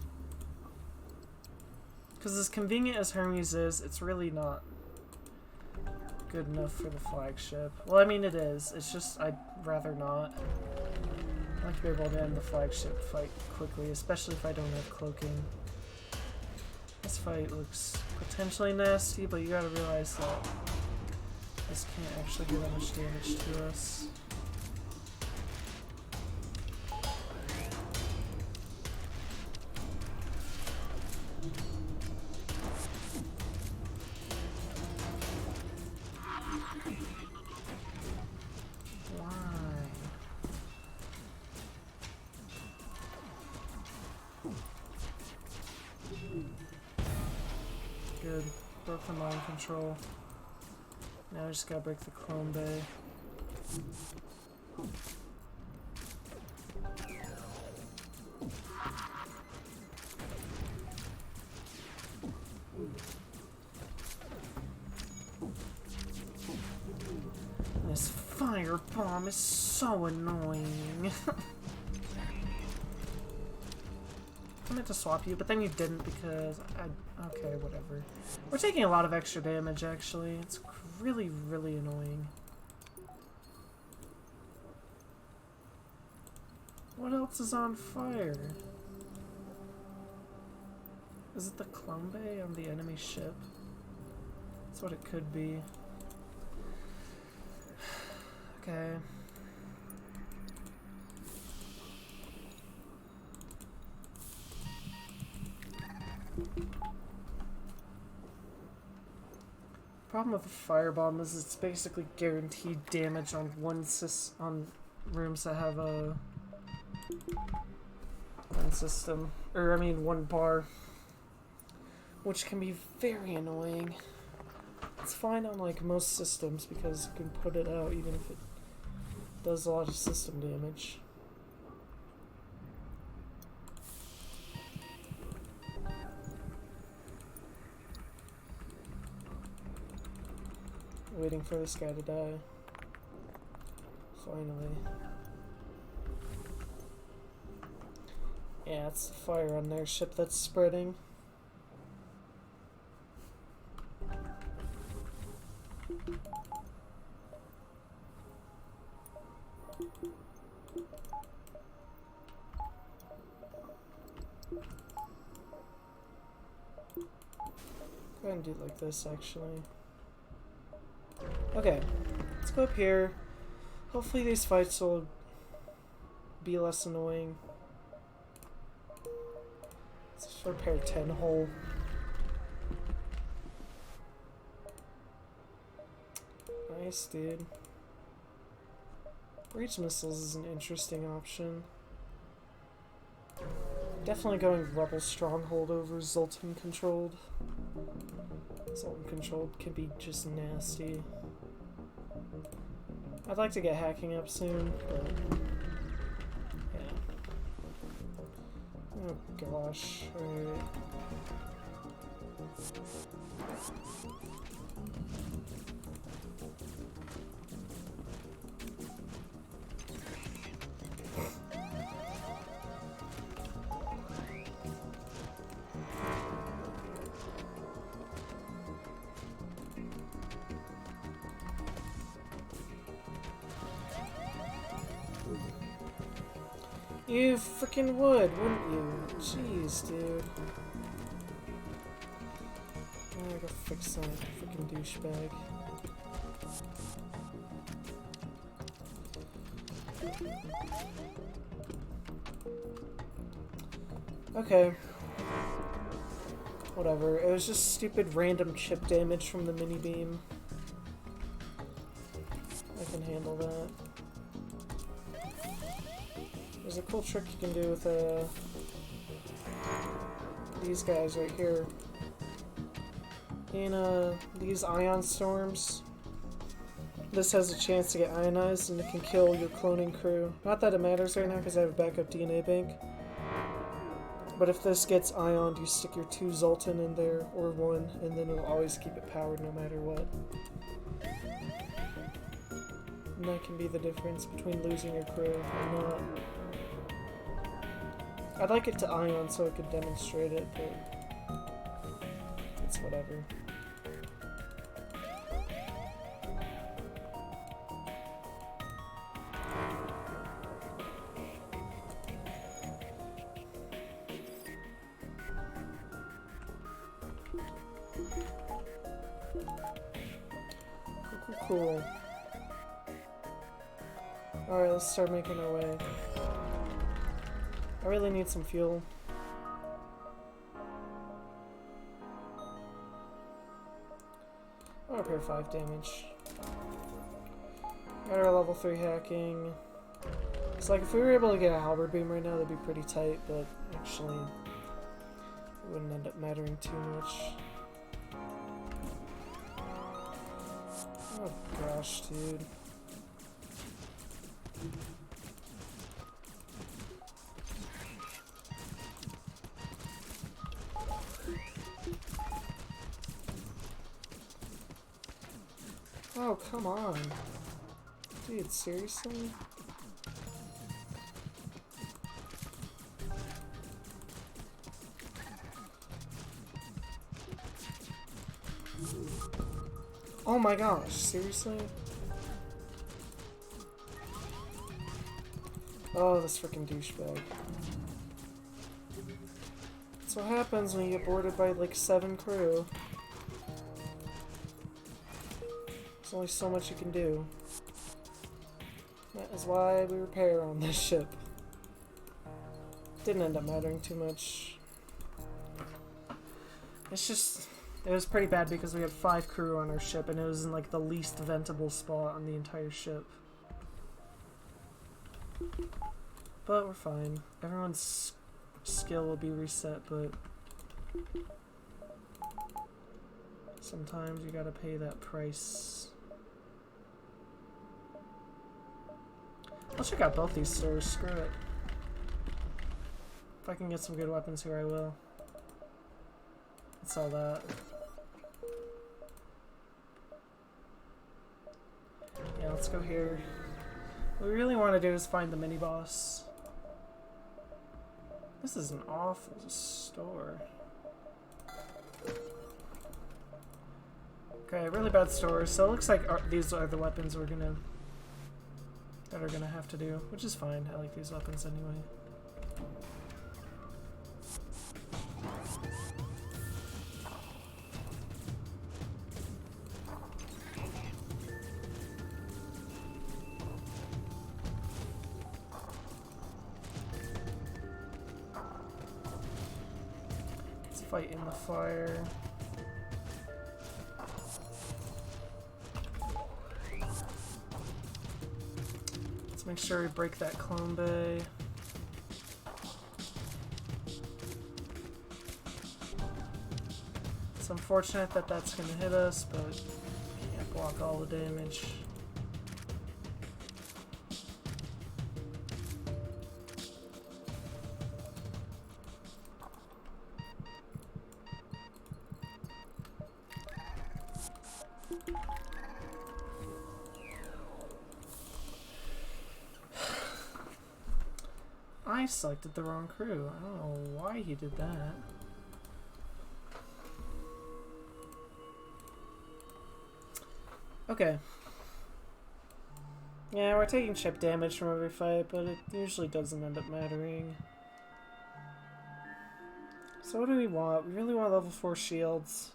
Because as convenient as Hermes is, it's really not good enough for the flagship. Well, I mean it is. It's just I'd rather not. I like to be able to end the flagship fight quickly, especially if I don't have cloaking. This fight looks potentially nasty, but you gotta realize that this can't actually do that much damage to us. Good. Broke the mind control. Now I just gotta break the clone bay. This firebomb is so annoying. I meant to swap you, but then you didn't because okay, whatever. We're taking a lot of extra damage, actually. It's really, really annoying. What else is on fire? Is it the clone bay on the enemy ship? That's what it could be. Okay. Problem with the firebomb is it's basically guaranteed damage on on rooms that have a one system, or I mean one bar, which can be very annoying. It's fine on like most systems because you can put it out even if it does a lot of system damage. Waiting for this guy to die. Finally. Yeah, it's the fire on their ship that's spreading. Go ahead and do it like this, actually. Okay, let's go up here. Hopefully these fights will be less annoying. Let's just repair 10 hull. Nice, dude. Breach missiles is an interesting option. Definitely going Rebel Stronghold over Zoltan controlled. Zoltan controlled can be just nasty. I'd like to get hacking up soon, but yeah. Oh gosh, alright. You freaking would, wouldn't you? Jeez, dude. I gotta fix that freaking douchebag. Okay. Whatever. It was just stupid random chip damage from the mini beam. I can handle that. There's a cool trick you can do with these guys right here. In these ion storms, this has a chance to get ionized and it can kill your cloning crew. Not that it matters right now because I have a backup DNA bank. But if this gets ioned, you stick your 2 Zoltan in there, or 1, and then it'll always keep it powered no matter what. And that can be the difference between losing your crew and not. I'd like it to ion so I could demonstrate it, but it's whatever. Cool. Alright, let's start making our way. I really need some fuel. I'll repair 5 damage. Got our level 3 hacking. It's like if we were able to get a halberd beam right now, that'd be pretty tight, but actually it wouldn't end up mattering too much. Oh gosh, dude. Oh, come on. Dude, seriously? Oh my gosh, seriously? Oh, this freaking douchebag. That's what happens when you get boarded by like 7 crew. There's only so much you can do. That is why we repair on this ship. Didn't end up mattering too much. It's just, it was pretty bad because we had 5 crew on our ship and it was in like the least ventable spot on the entire ship. But we're fine. Everyone's skill will be reset, but sometimes you gotta pay that price. I'll check out both these stores, screw it. If I can get some good weapons here, I will. Let's sell that. let's go here. What we really want to do is find the mini-boss. This is an awful store. Okay, really bad store. So it looks like these are the weapons that are gonna have to do, which is fine. I like these weapons anyway. Let's fight in the fire. Make sure we break that clone bay. It's unfortunate that that's going to hit us, but can't block all the damage. I selected the wrong crew. I don't know why he did that. Okay. Yeah, we're taking chip damage from every fight, but it usually doesn't end up mattering. So what do we want? We really want level 4 shields.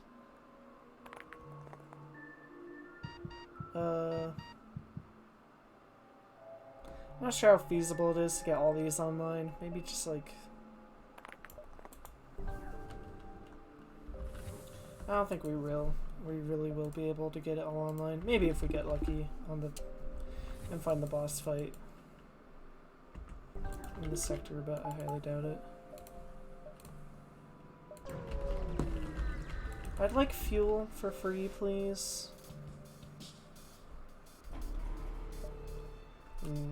I'm not sure how feasible it is to get all these online. Maybe just like... I don't think we really will be able to get it all online. Maybe if we get lucky on the... and find the boss fight in the sector, but I highly doubt it. I'd like fuel for free, please.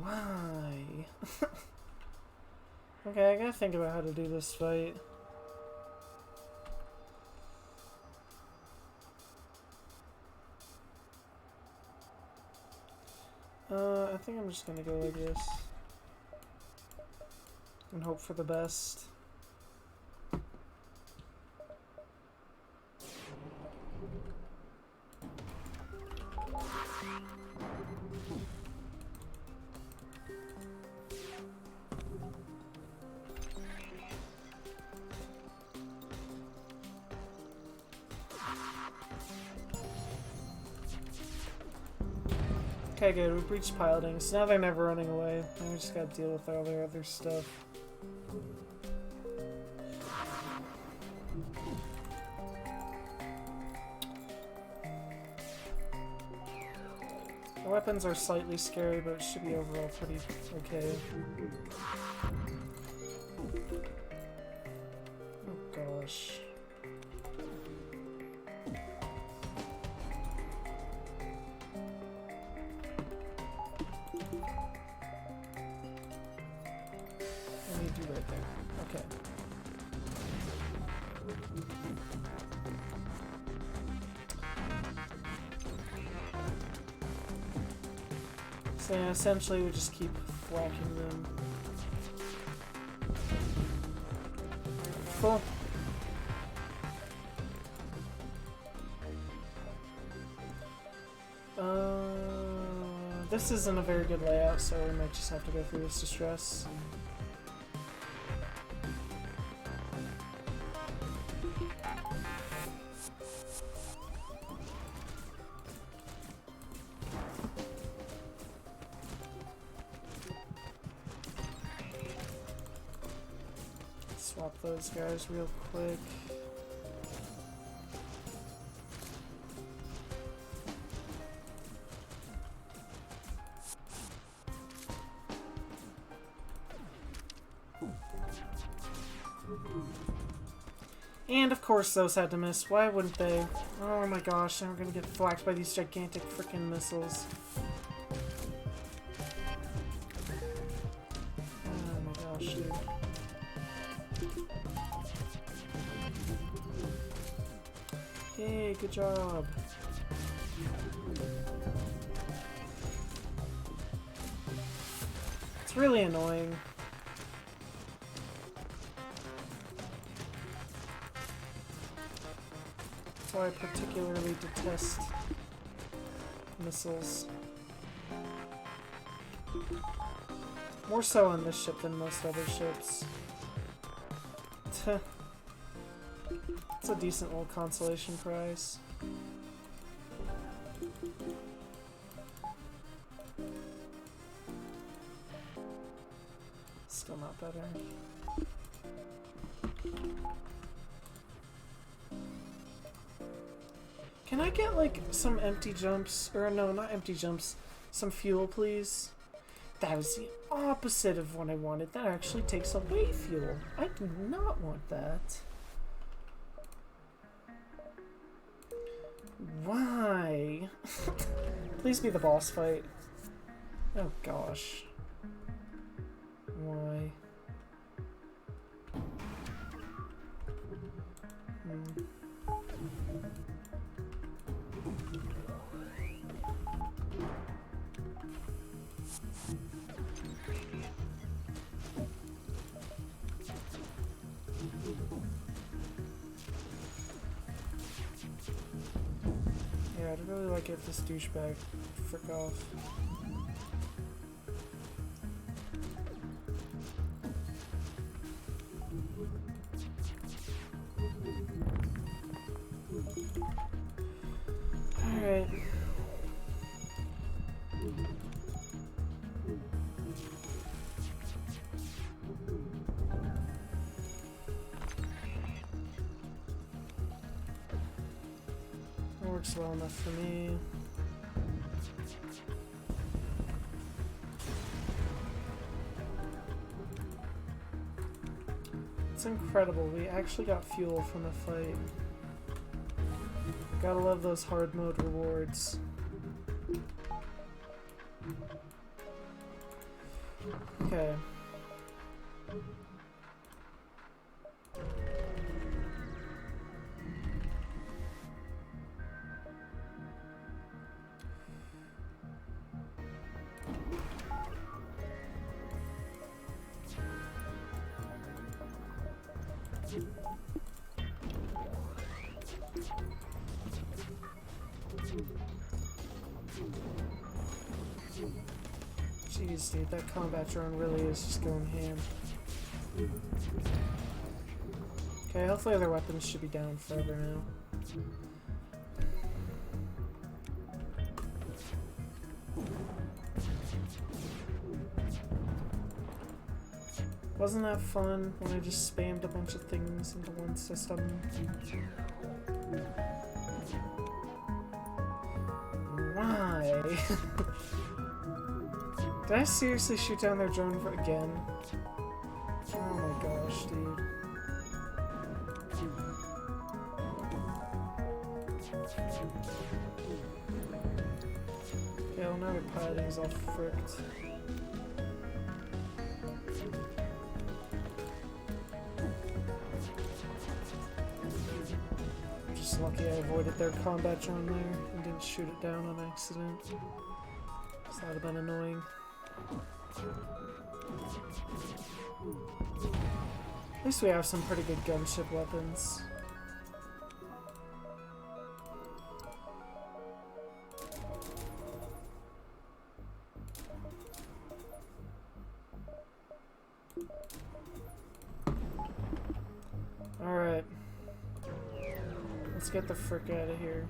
Why? Okay, I gotta think about how to do this fight. I think I'm just gonna go like this. And hope for the best. Okay, good. We've reached piloting, so now they're never running away. And we just gotta deal with all their other stuff. The weapons are slightly scary, but it should be overall pretty okay. Oh gosh. Right there. Okay. So yeah, essentially we just keep whacking them. Cool. This isn't a very good layout, so we might just have to go through this distress. Swap those guys real quick. And of course those had to miss. Why wouldn't they? Oh my gosh, now we're gonna get thwacked by these gigantic freaking missiles. Oh my gosh, dude. Hey, good job. It's really annoying. That's why I particularly detest missiles. More so on this ship than most other ships. It's a decent little consolation prize. Still not better. Can I get, like, some empty jumps? Or, no, not empty jumps. Some fuel, please? That was the opposite of what I wanted. That actually takes away fuel. I do not want that. Why? Please be the boss fight. Oh, gosh. Why? Yeah, I'd really like if this douchebag frick off. Alright. That works well enough for me. It's incredible. We actually got fuel from the fight. Gotta love those hard mode rewards. Okay. Jeez, dude, that combat drone really is just going ham. Okay, hopefully other weapons should be down forever now. Wasn't that fun when I just spammed a bunch of things into one system? Why? Did I seriously shoot down their drone again? Oh my gosh, dude. Okay, well now their piloting's all fricked. I'm just lucky I avoided their combat drone there and didn't shoot it down on accident. So that would have been annoying. At least we have some pretty good gunship weapons. Alright. Let's get the frick out of here.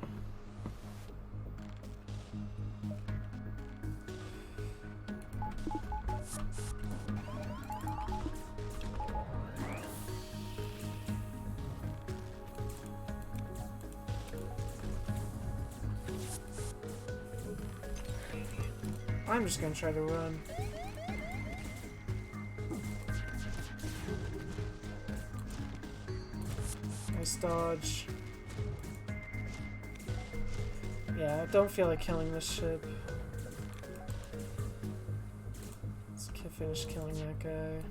I'm just gonna try to run. Nice dodge. Yeah, I don't feel like killing this ship. Let's finish killing that guy.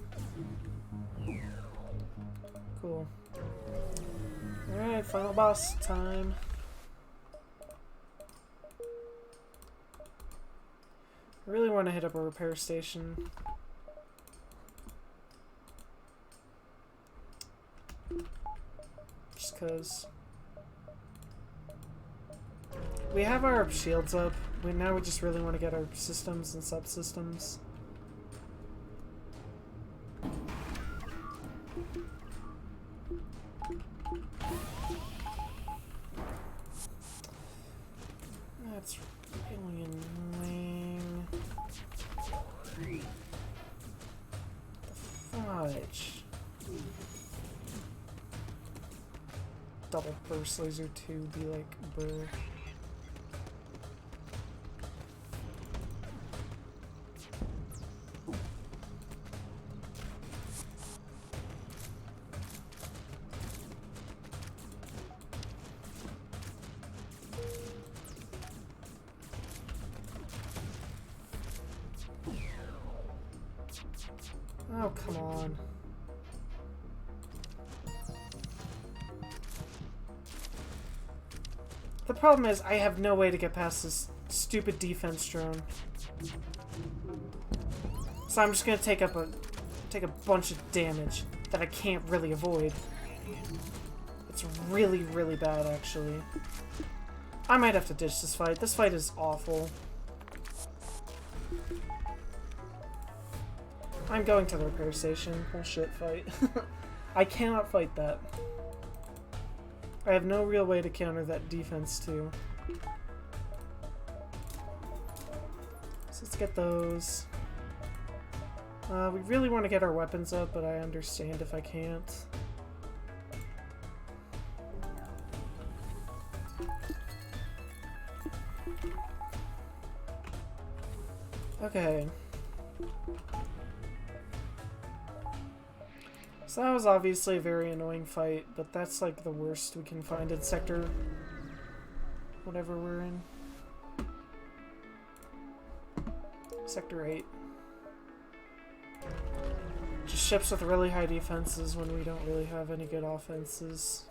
Cool. Alright, final boss time. I really want to hit up a repair station. because we have our shields up. Now we just really want to get our systems and subsystems. That's really annoying. The fudge. Double burst laser 2 be like brr. Oh, come on. The problem is I have no way to get past this stupid defense drone. So I'm just gonna take a bunch of damage that I can't really avoid. It's really, really bad, actually. I might have to ditch this fight. This fight is awful. I'm going to the repair station. Bullshit fight. I cannot fight that. I have no real way to counter that defense too. So let's get those. We really want to get our weapons up, but I understand if I can't. Okay. So that was obviously a very annoying fight, but that's like the worst we can find in sector whatever we're in. Sector 8. Just ships with really high defenses when we don't really have any good offenses.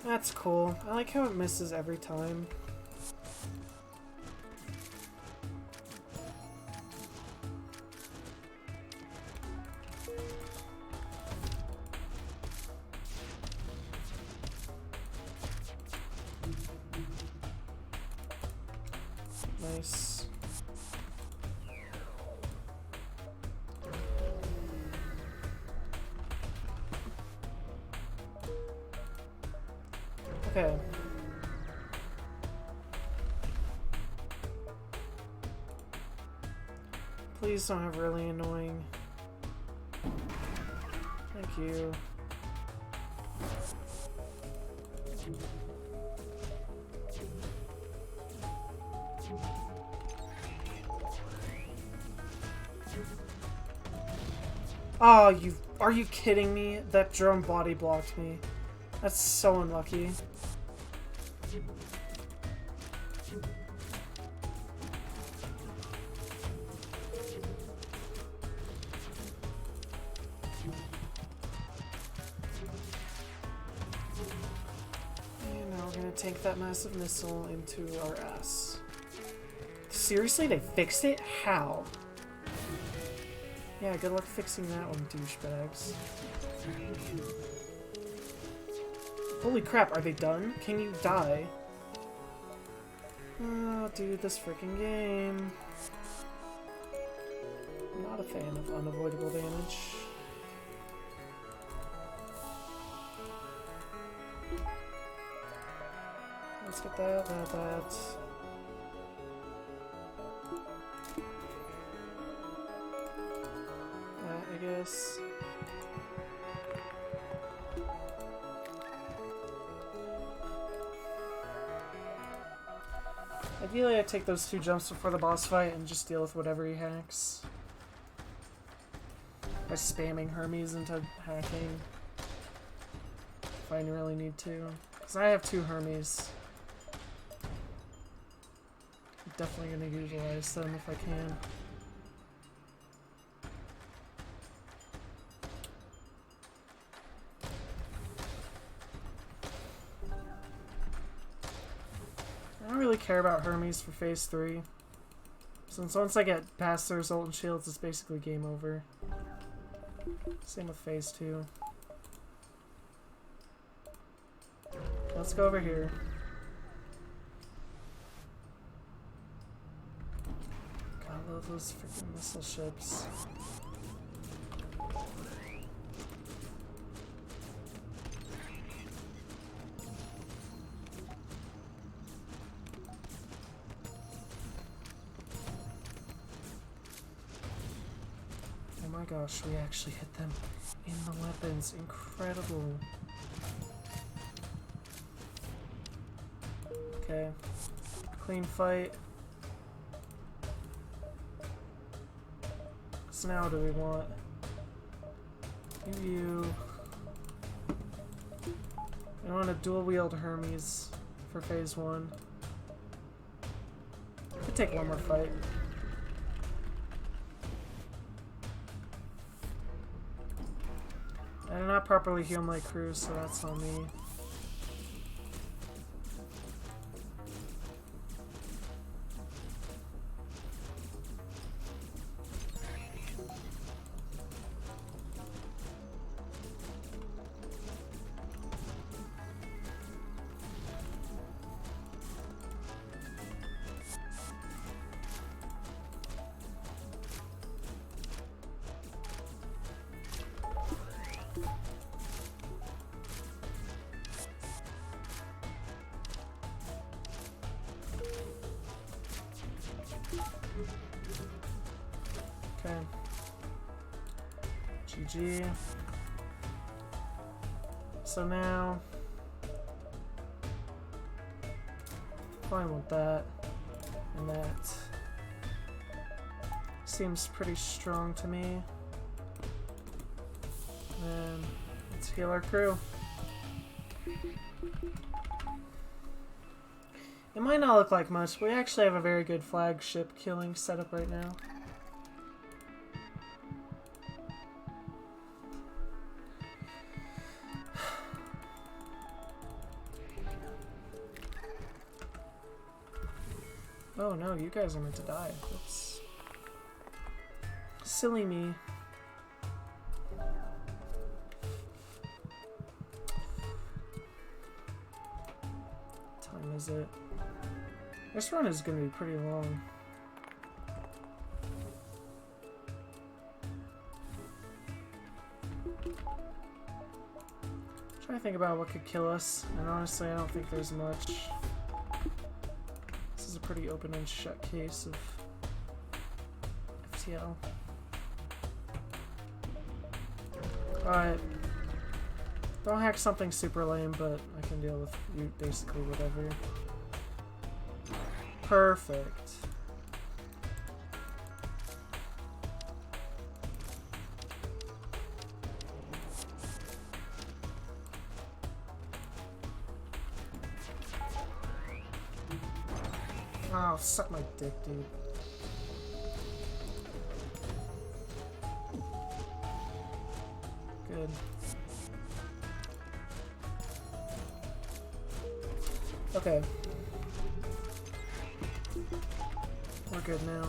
That's cool. I like how it misses every time. Nice. Okay. Please don't have really annoying. Thank you. Oh, are you kidding me? That drone body blocked me. That's so unlucky. And now we're gonna tank that massive missile into our ass. Seriously? They fixed it? How? Yeah, good luck fixing that one, douchebags. Holy crap, are they done? Can you die? Oh, dude, this freaking game. I'm not a fan of unavoidable damage. Let's get that. I guess. Ideally, I take those 2 jumps before the boss fight and just deal with whatever he hacks. By spamming Hermes into hacking. If I really need to. Because I have 2 Hermes. I'm definitely going to utilize them if I can. really care about Hermes for phase 3. Since once I get past the result and shields, it's basically game over. Same with phase 2. Let's go over here. God, I love those freaking missile ships. Oh my gosh, we actually hit them in the weapons. Incredible. Okay. Clean fight. So now what do we want? Maybe you... I want to dual wield Hermes for phase 1. Could take one more fight. I did not properly heal my crew, so that's on me. Okay. GG. So now... I want that. And that. Seems pretty strong to me. And let's heal our crew. It might not look like much, but we actually have a very good flagship killing setup right now. Oh no, you guys are meant to die. Oops. Silly me. What time is it? This run is gonna be pretty long. Trying to think about what could kill us, and honestly I don't think there's much. This is a pretty open and shut case of FTL. Alright. Don't hack something super lame, but I can deal with basically whatever. Perfect. Oh, suck my dick, dude. Good. Okay. We're good now.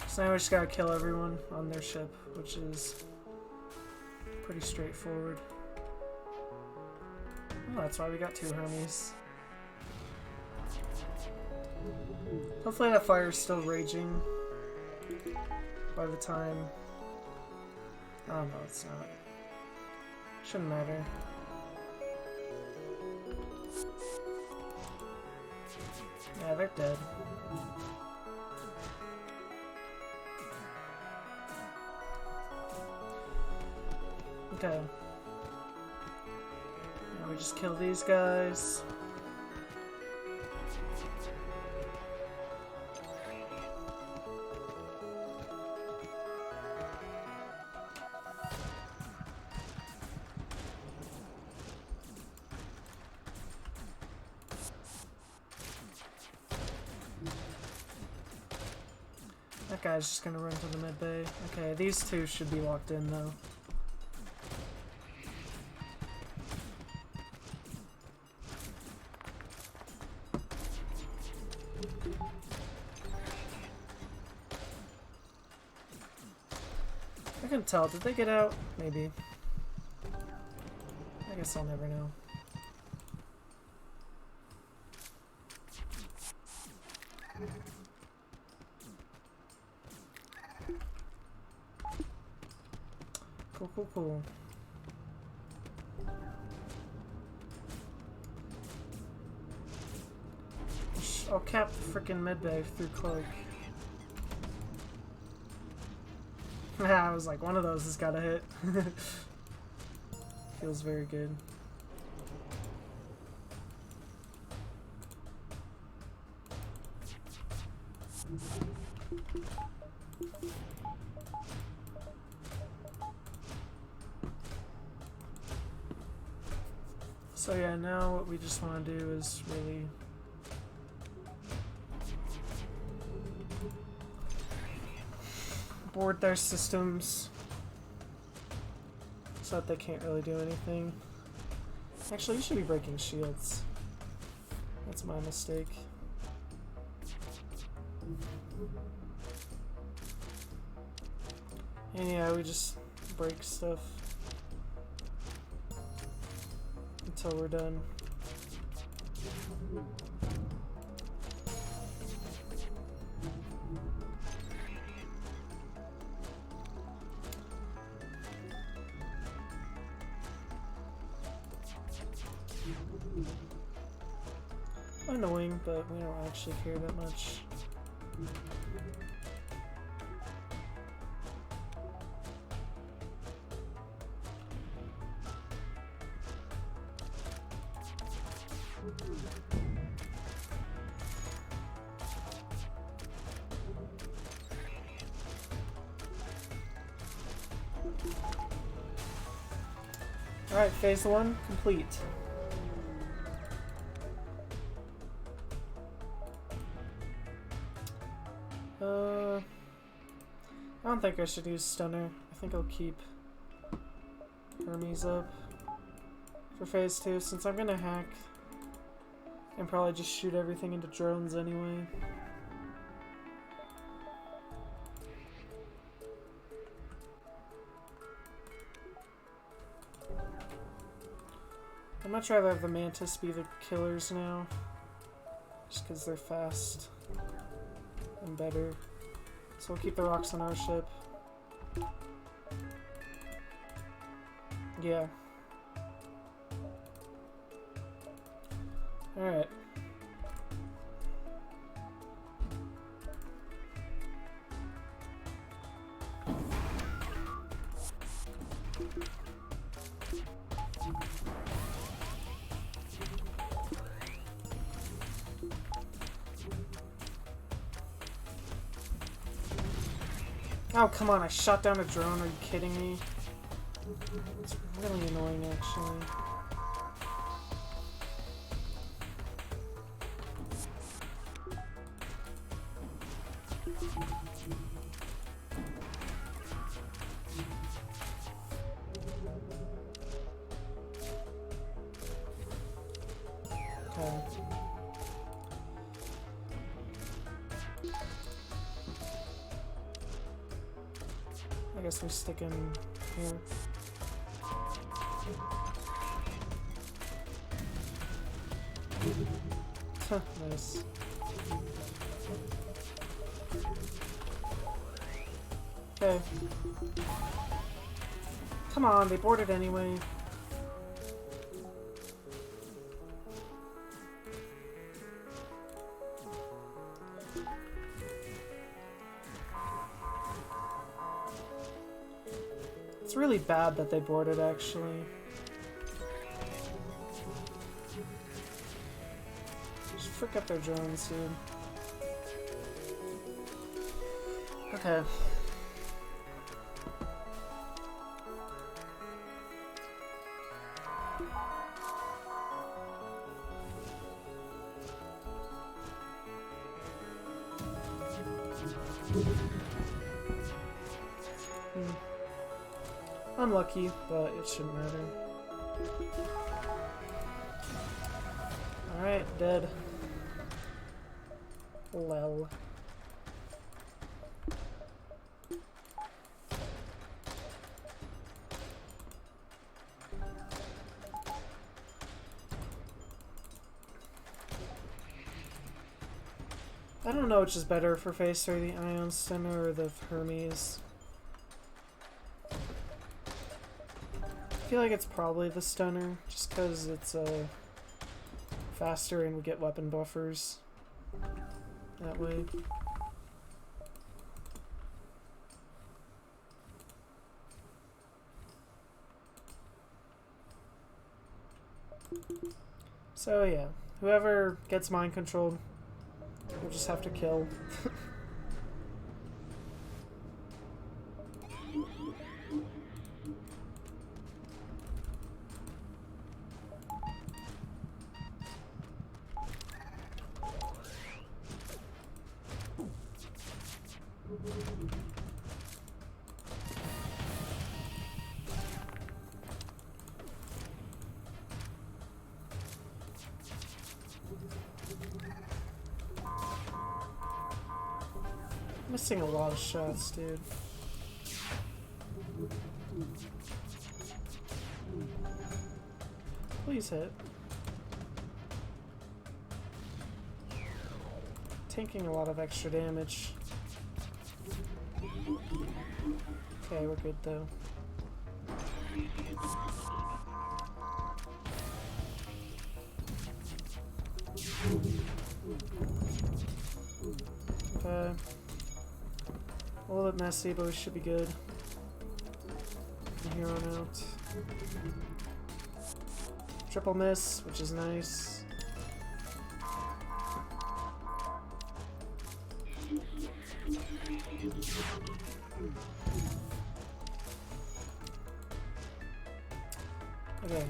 So now we just gotta kill everyone on their ship, which is pretty straightforward. Oh, that's why we got 2 Hermes. Hopefully that fire's still raging by the time... Oh no, it's not. Shouldn't matter. Yeah, they're dead. Okay. Now we just kill these guys. That guy's just gonna run to the mid bay. Okay, these two should be locked in though. I can tell. Did they get out? Maybe. I guess I'll never know. Cool, cool, cool. I'll cap the frickin' mid-bay through Cloak. I was like, one of those has gotta hit. Feels very good. So yeah, now what we just want to do is really board their systems so that they can't really do anything. Actually, you should be breaking shields. That's my mistake. And yeah, we just break stuff until we're done. Annoying, but we don't actually care that much. Alright, phase 1 complete. I don't think I should use Stunner. I think I'll keep Hermes up for phase 2 since I'm gonna hack and probably just shoot everything into drones anyway. I'd much rather have the Mantis be the killers now, just because they're fast and better. So we'll keep the rocks on our ship. Yeah. Alright. Oh, come on, I shot down a drone, are you kidding me? It's really annoying, actually. Okay. I guess we stick him here. Nice. Okay. Come on, they boarded anyway. It's really bad that they boarded, actually. Just frick up their drones, dude. Okay. Unlucky, but it shouldn't matter. Alright, dead. Lel. I don't know which is better for Phase 3, the Ion Stunner or the Hermes. I feel like it's probably the Stunner, just because it's faster and we get weapon buffers that way. So yeah, whoever gets mind controlled, we'll just have to kill. Missing a lot of shots, dude. Please hit. Taking a lot of extra damage. Okay, we're good though. Okay. A little bit messy, but we should be good from here on out. Triple miss, which is nice. Okay.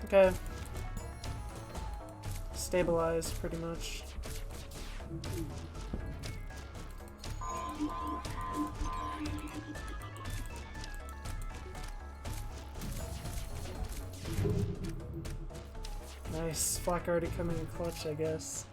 Okay. Stabilize, pretty much. Nice. Flak already coming in clutch, I guess.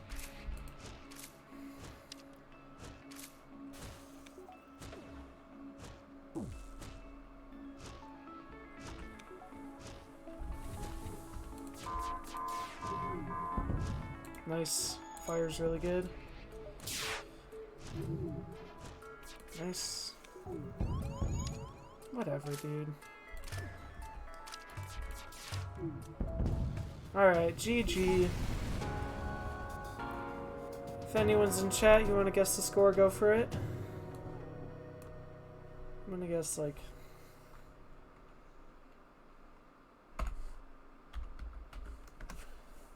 Nice. Fire's really good. Nice. Whatever, dude. Alright, GG. If anyone's in chat, you want to guess the score, go for it. I'm gonna guess, like...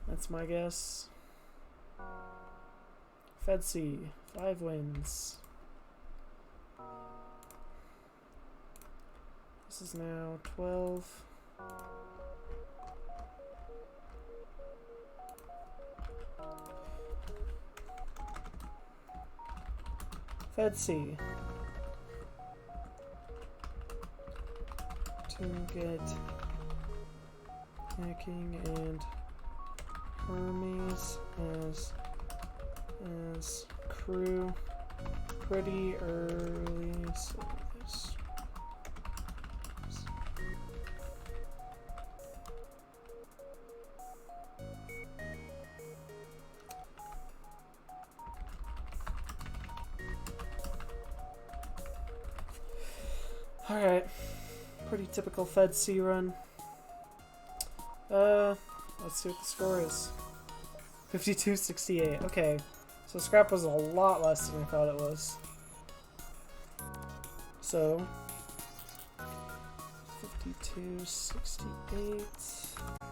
That's my guess. Fedc, 5 wins. This is now 12. Fedc. To get hacking and Hermes as crew pretty early, so this alright, pretty typical Fedc run. Let's see what the score is. 52-68. Okay, so scrap was a lot less than I thought it was. So 52-68.